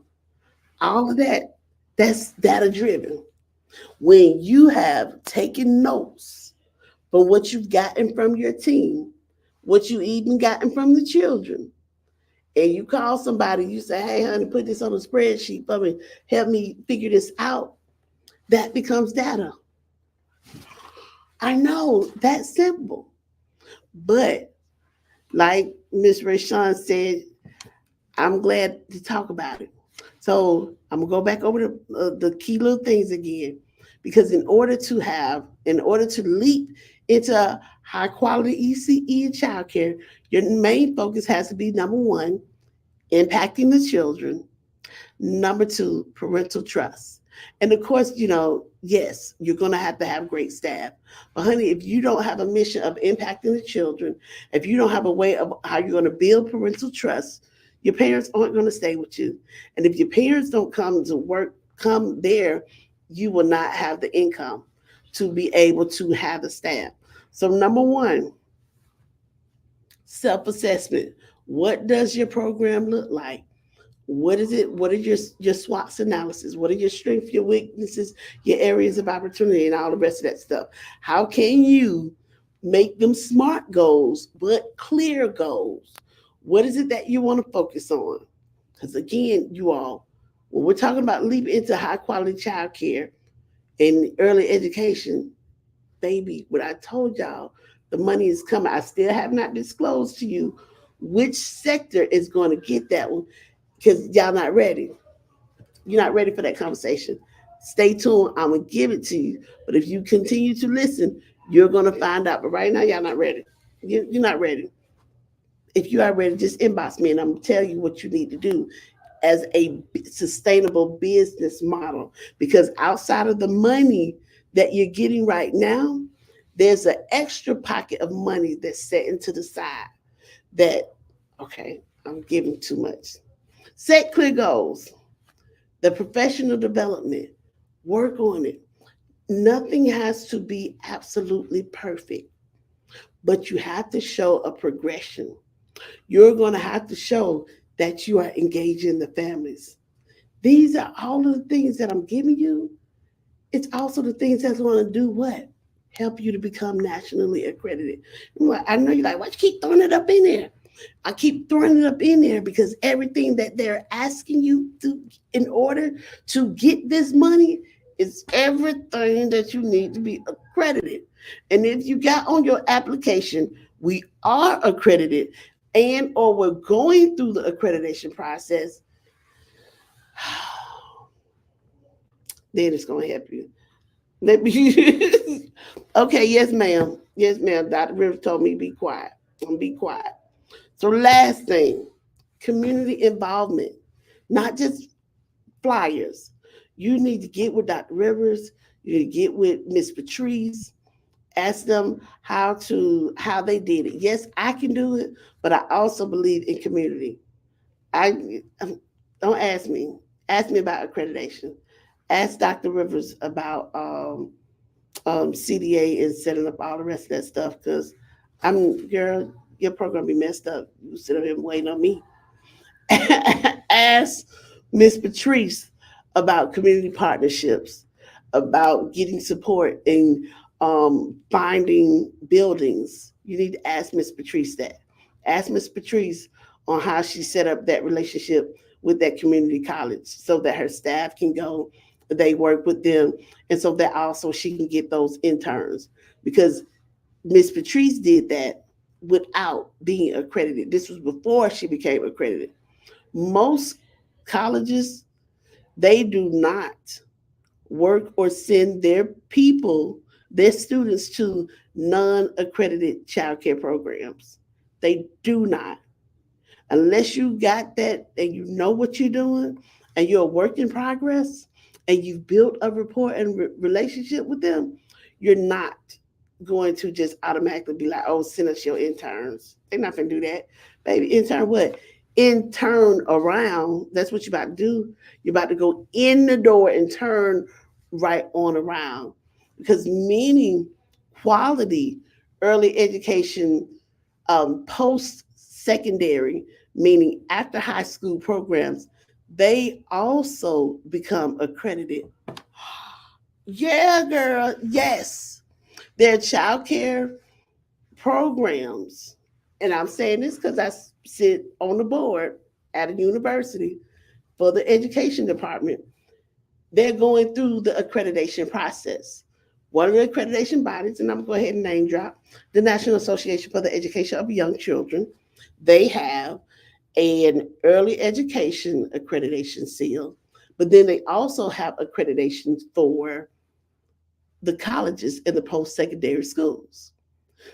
All of that, that's data driven. When you have taken notes from what you've gotten from your team, what you even gotten from the children, and you call somebody, you say, hey, honey, put this on a spreadsheet for me, help me figure this out, that becomes data. I know that's simple, but like Miss Rashawn said, I'm glad to talk about it. So I'm gonna go back over the key little things again. Because in order to leap into high quality ECE and childcare, your main focus has to be number one, impacting the children. Number two, parental trust. And of course, yes, you're going to have great staff. But honey, if you don't have a mission of impacting the children, if you don't have a way of how you're going to build parental trust, your parents aren't going to stay with you. And if your parents don't come to work, come there, you will not have the income to be able to have the staff. So, number one, self assessment. What does your program look like? What is it? What are your SWOT analysis? What are your strengths, your weaknesses, your areas of opportunity, and all the rest of that stuff? How can you make them smart goals, but clear goals? What is it that you want to focus on? Because again, you all, when we're talking about leaping into high quality child care and early education, baby, what I told y'all, the money is coming. I still have not disclosed to you which sector is going to get that one because y'all not ready. You're not ready for that conversation. Stay tuned. I'm gonna give it to you. But if you continue to listen, you're gonna find out. But right now, y'all not ready. You're not ready. If you are ready, just inbox me and I'm gonna tell you what you need to do as a sustainable business model. Because outside of the money that you're getting right now, there's an extra pocket of money that's set into the side that, okay, I'm giving too much. Set clear goals, the professional development, work on it. Nothing has to be absolutely perfect, but you have to show a progression. You're going to have to show that you are engaging the families. These are all of the things that I'm giving you. It's also the things that's going to do what? Help you to become nationally accredited. I know you're like, why you keep throwing it up in there? I keep throwing it up in there because everything that they're asking you to in order to get this money is everything that you need to be accredited. And if you got on your application, we are accredited and or we're going through the accreditation process, then it's going to help you. Let me. Okay, yes, ma'am. Yes, ma'am. Dr. Rivers told me be quiet. I'm gonna be quiet. So, last thing, community involvement, not just flyers. You need to get with Dr. Rivers. You need to get with Miss Patrice. Ask them how they did it. Yes, I can do it, but I also believe in community. Don't ask me. Ask me about accreditation. Ask Dr. Rivers about CDA and setting up all the rest of that stuff because girl, your program be messed up. You sit up here waiting on me. Ask Miss Patrice about community partnerships, about getting support and finding buildings. You need to ask Miss Patrice that. Ask Miss Patrice on how she set up that relationship with that community college so that her staff can go, they work with them, and so that also she can get those interns. Because Miss Patrice did that without being accredited. This was before she became accredited. Most colleges, they do not work or send their people, their students to non-accredited childcare programs. They do not. Unless you got that and you know what you're doing and you're a work in progress and you've built a rapport and relationship with them, you're not going to just automatically be like, oh, send us your interns. They're not going to do that. Baby, intern what? Intern around. That's what you're about to do. You're about to go in the door and turn right on around. Because meaning quality early education post secondary, meaning after high school programs, they also become accredited. Yeah, girl. Yes. Their child care programs, and I'm saying this because I sit on the board at a university for the education department. They're going through the accreditation process. One of the accreditation bodies, and I'm going to go ahead and name drop, the National Association for the Education of Young Children, they have an early education accreditation seal, but then they also have accreditation for the colleges and the post-secondary schools.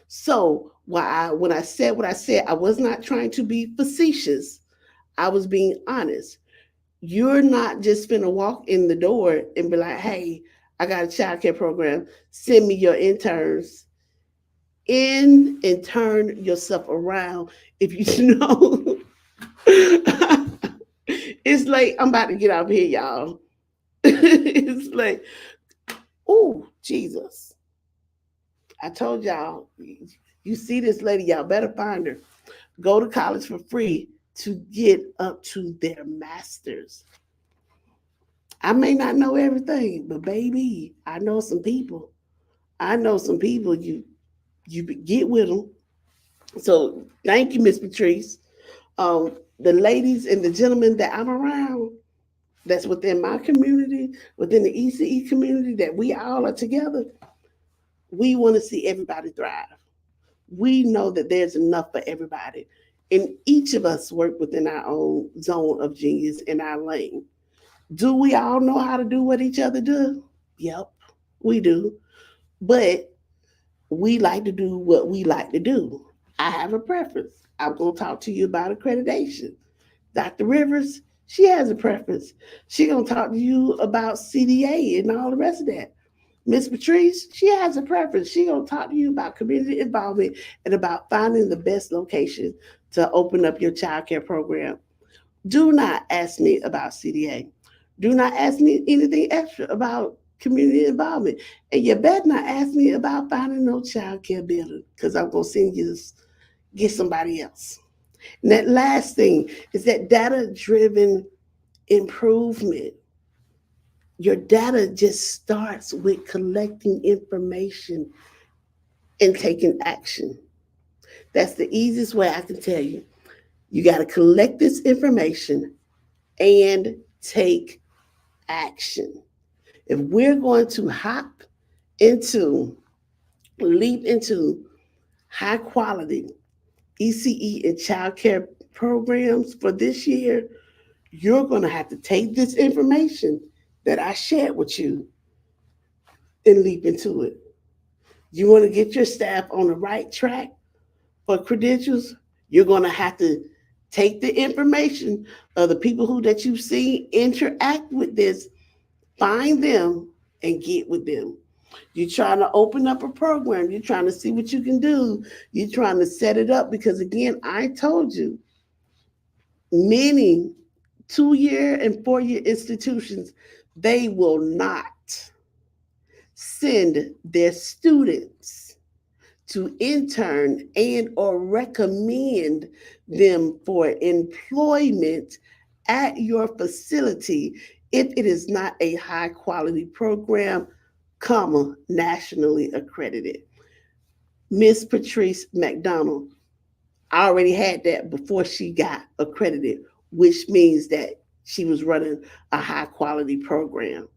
So when I said what I said, I was not trying to be facetious. I was being honest. You're not just gonna walk in the door and be like, "Hey, I got a child care program. Send me your interns in and turn yourself around." If you know, it's like I'm about to get out of here, y'all. It's like, oh Jesus! I told y'all, you see this lady, y'all better find her. Go to college for free to get up to their masters. I may not know everything, but baby, I know some people. I know some people. You get with them. So thank you, Miss Patrice. The ladies and the gentlemen that I'm around, that's within my community, within the ECE community, that we all are together. We want to see everybody thrive. We know that there's enough for everybody, and each of us work within our own zone of genius in our lane. Do we all know how to do what each other do? Yep, we do. But we like to do what we like to do. I have a preference. I'm going to talk to you about accreditation. Dr. Rivers, she has a preference. She's going to talk to you about CDA and all the rest of that. Miss Patrice, she has a preference. She's going to talk to you about community involvement and about finding the best location to open up your child care program. Do not ask me about CDA. Do not ask me anything extra about community involvement. And you better not ask me about finding no child care building, because I'm going to send you to get somebody else. And that last thing is that data driven improvement. Your data just starts with collecting information and taking action. That's the easiest way I can tell you. You got to collect this information and take action. If we're going to into, leap into high quality ECE and child care programs for this year, you're going to have to take this information that I shared with you and leap into it. You want to get your staff on the right track for credentials, you're going to have to take the information of the people who that you see interact with this, find them and get with them. You're trying to open up a program. You're trying to see what you can do. You're trying to set it up because, again, I told you, many 2-year and 4-year institutions, they will not send their students to intern and or recommend them for employment at your facility if it is not a high quality program, comma, nationally accredited. Miss Patrice McDonald already had that before she got accredited, which means that she was running a high quality program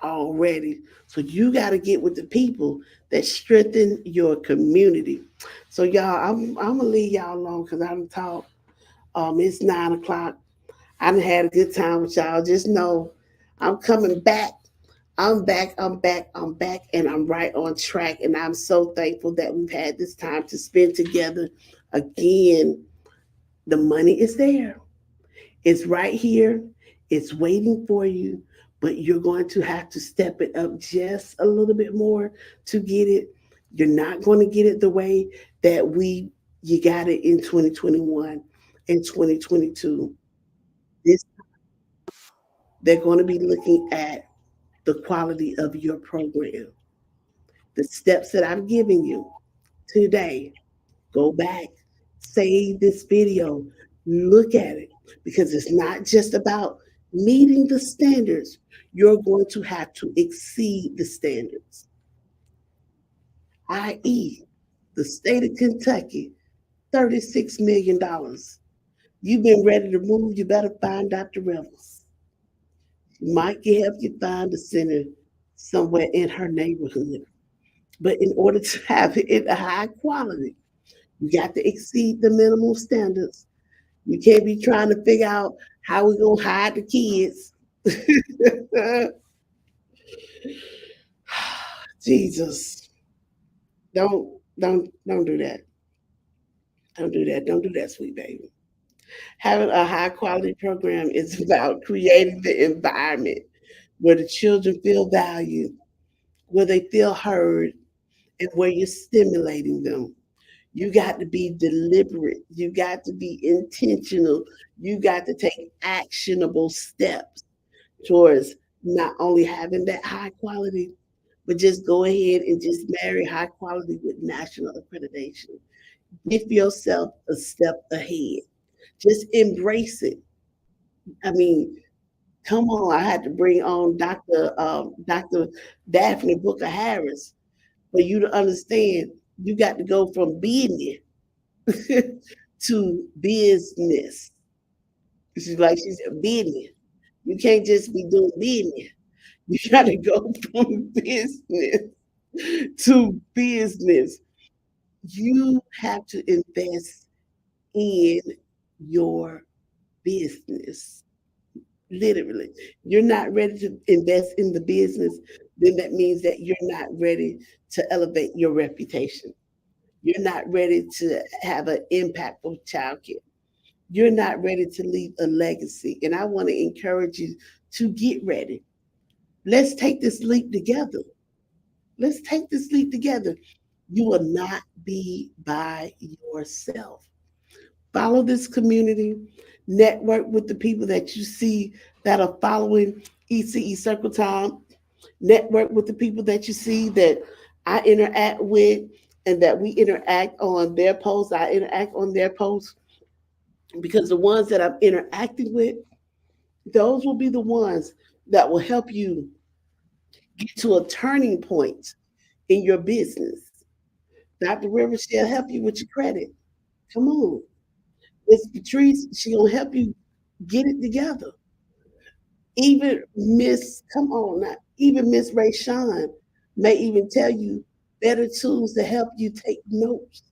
already. So you got to get with the people that strengthen your community. So y'all, I'm gonna leave y'all alone because I done talked. It's 9 o'clock. I done had a good time with y'all. Just know I'm coming back. I'm back, I'm back, I'm back, and I'm right on track. And I'm so thankful that we've had this time to spend together again. The money is there. It's right here. It's waiting for you, but you're going to have to step it up just a little bit more to get it. You're not going to get it the way that you got it in 2021 and 2022. This they're going to be looking at the quality of your program. The steps that I'm giving you today, go back, save this video, look at it, because it's not just about meeting the standards. You're going to have to exceed the standards, i.e., the state of Kentucky, $36 million. You've been ready to move, you better find Dr. Revels. She might can help you find a center somewhere in her neighborhood. But in order to have it in a high quality, you got to exceed the minimum standards. You can't be trying to figure out how we're going to hide the kids. Jesus, don't do that. Don't do that. Don't do that, sweet baby. Having a high quality program is about creating the environment where the children feel valued, where they feel heard, and where you're stimulating them. You got to be deliberate. You got to be intentional. You got to take actionable steps towards not only having that high quality, but just go ahead and just marry high quality with national accreditation. Give yourself a step ahead. Just embrace it. I mean, come on, I had to bring on Dr. Daphne Booker Harris for you to understand you got to go from being it to business. She's a business. You can't just be doing business. You got to go from business to business. You have to invest in your business. Literally. You're not ready to invest in the business, then that means that you're not ready to elevate your reputation. You're not ready to have an impactful childcare. You're not ready to leave a legacy. And I want to encourage you to get ready. Let's take this leap together. Let's take this leap together. You will not be by yourself. Follow this community, network with the people that you see that are following ECE Circle Time, network with the people that you see that I interact with and that we interact on their posts. I interact on their posts because the ones that I'm interacting with, those will be the ones that will help you get to a turning point in your business. Dr. Rivers, she'll help you with your credit. Come on. Miss Patrice, she'll help you get it together. Even Miss, come on now, even Miss Ray Sean may even tell you better tools to help you take notes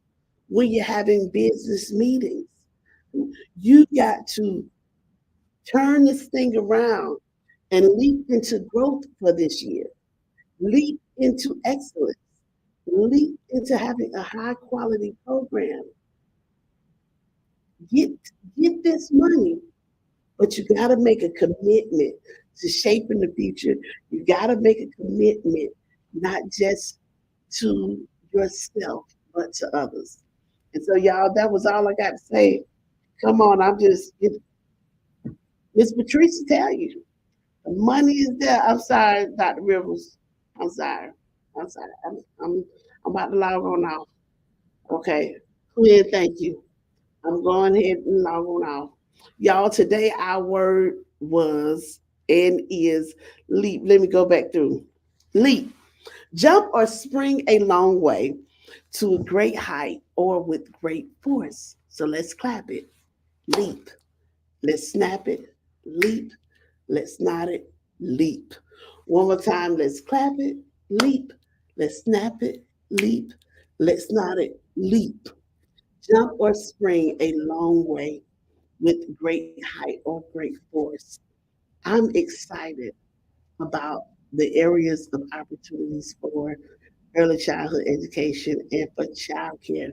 when you're having business meetings. You got to turn this thing around and leap into growth for this year. Leap into excellence. Leap into having a high quality program. Get get this money, but you got to make a commitment to shaping the future. You got to make a commitment not just to yourself but to others. And so, y'all, that was all I got to say. Come on, I'm just Miss Patrice will tell you the money is there. I'm sorry, Dr. Rivers. I'm sorry. I'm sorry. I'm about to log on off. Okay. Quinn, thank you. I'm going ahead and log on off. Y'all, today our word was and is leap. Let me go back through. Leap. Jump or spring a long way to a great height or with great force. So let's clap it. Leap. Let's snap it. Leap. Let's nod it. Leap. One more time. Let's clap it. Leap. Let's snap it. Leap. Let's nod it. Leap. Jump or spring a long way with great height or great force. I'm excited about the areas of opportunities for early childhood education and for childcare.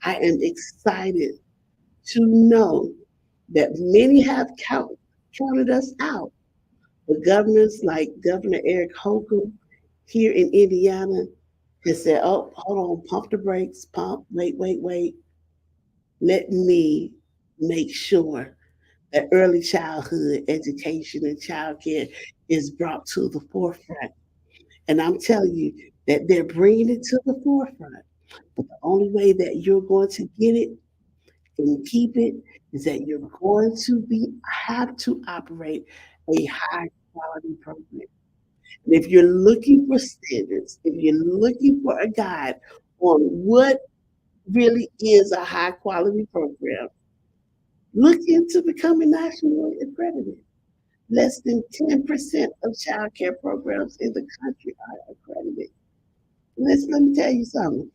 I am excited to know that many have counted us out. The governors like Governor Eric Hogan here in Indiana has said, oh, hold on, pump the brakes, pump, wait. Let me make sure that early childhood education and childcare is brought to the forefront. And I'm telling you that they're bringing it to the forefront. But the only way that you're going to get it and keep it is that you're going to have to operate a high quality program. And if you're looking for standards, if you're looking for a guide on what really is a high quality program, look into becoming nationally accredited. Less than 10% of child care programs in the country are accredited. Let me tell you something.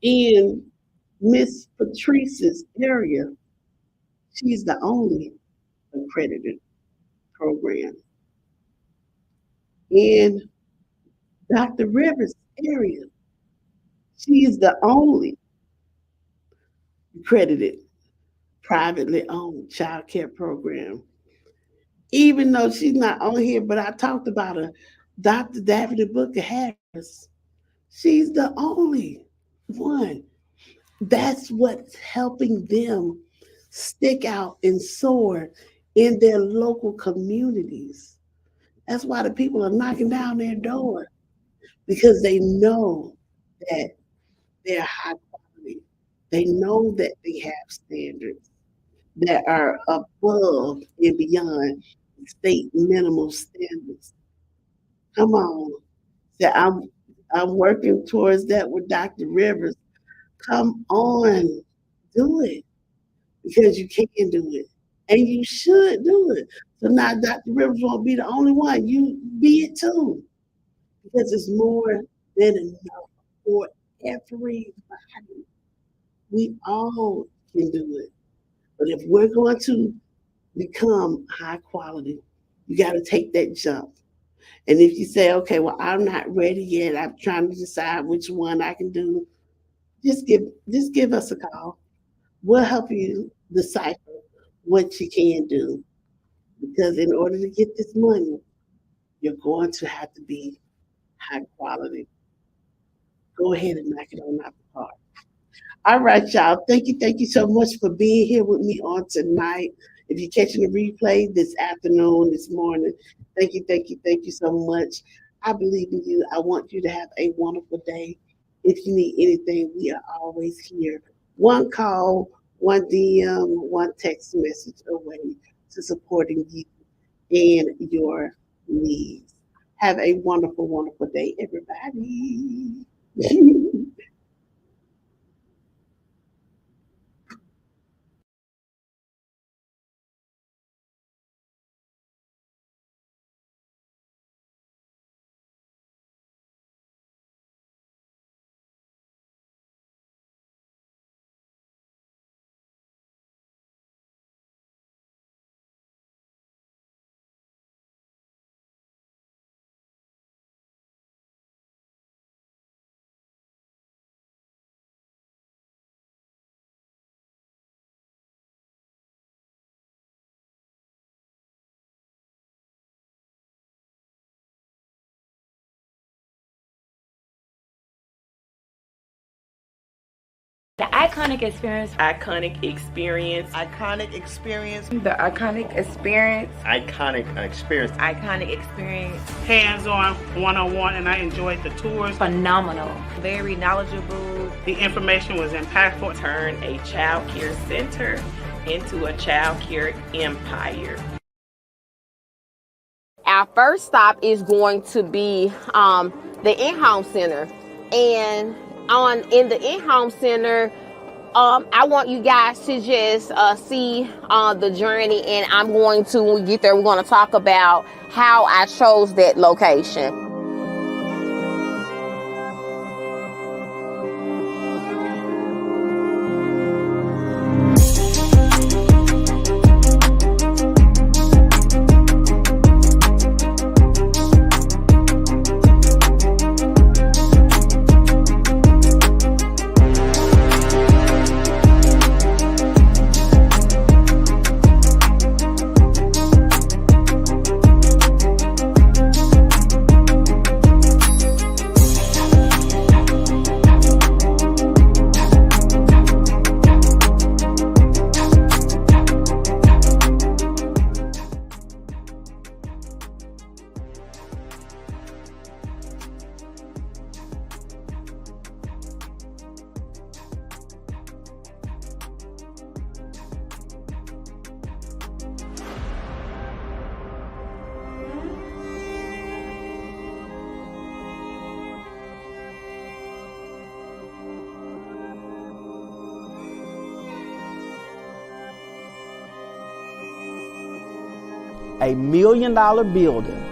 In Miss Patrice's area, she's the only accredited program in Dr. Rivers area. She is the only accredited privately owned child care program. Even though she's not on here, but I talked about her, Dr. Daphne Booker Harris. She's the only one. That's what's helping them stick out and soar in their local communities. That's why the people are knocking down their door because they know that they're high quality. They know that they have standards that are above and beyond state minimal standards. Come on. So I'm working towards that with Dr. Rivers. Come on, do it because you can do it and you should do it. So now Dr. Rivers won't be the only one. You be it too because it's more than enough for everybody. We all can do it. But if we're going to become high quality, you got to take that jump. And if you say, okay, well, I'm not ready yet, I'm trying to decide which one I can do, just give us a call. We'll help you decipher what you can do. Because in order to get this money, you're going to have to be high quality. Go ahead and knock it on out the park. All right, y'all. Thank you so much for being here with me on tonight. If you're catching the replay this afternoon, this morning, thank you so much. I believe in you. I want you to have a wonderful day. If you need anything, we are always here. One call, one DM, one text message away to supporting you and your needs. Have a wonderful, wonderful day, everybody. The iconic experience. Iconic experience. Iconic experience. The iconic experience. Iconic experience. Iconic experience. Hands-on, one-on-one, and I enjoyed the tours. Phenomenal. Very knowledgeable. The information was impactful. Turn a child care center into a child care empire. Our first stop is going to be the in-home center, and in the in-home center, I want you guys to just see the journey, and I'm going to, when we get there, we're going to talk about how I chose that location. $1 million building.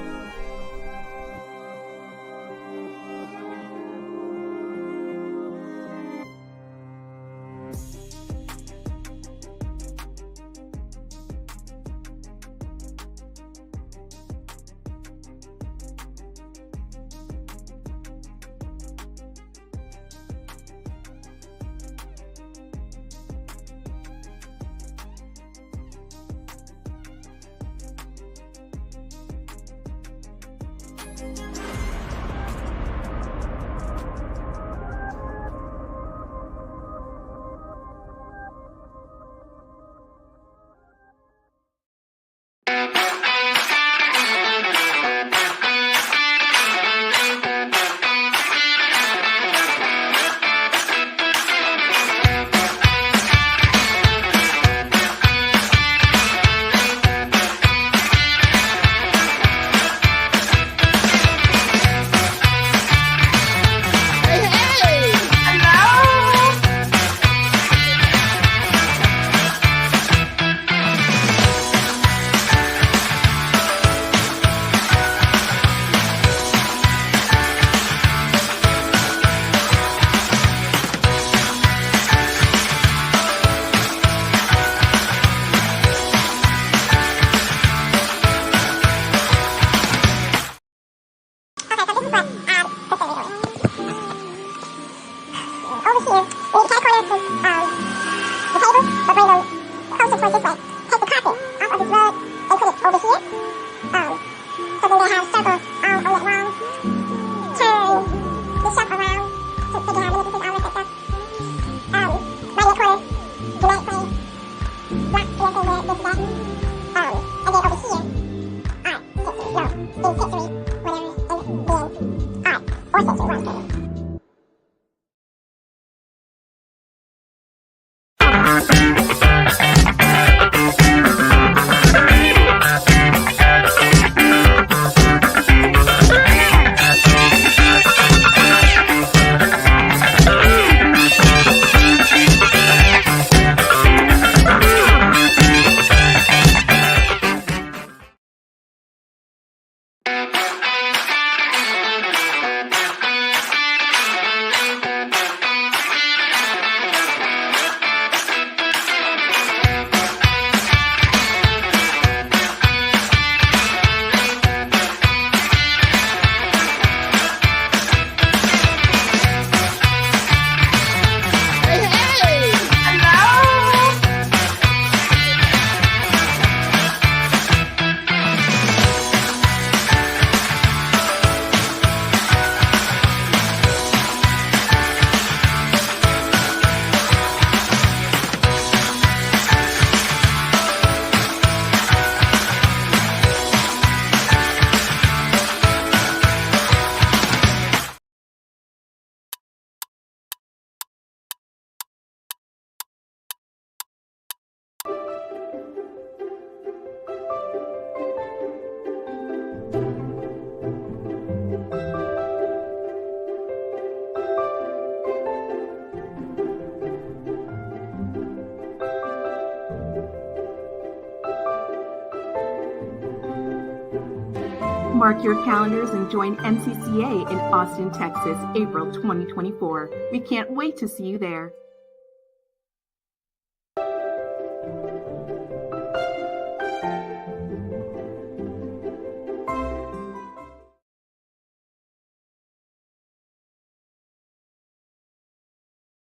Mark your calendars and join MCCA in Austin, Texas, April 2024. We can't wait to see you there.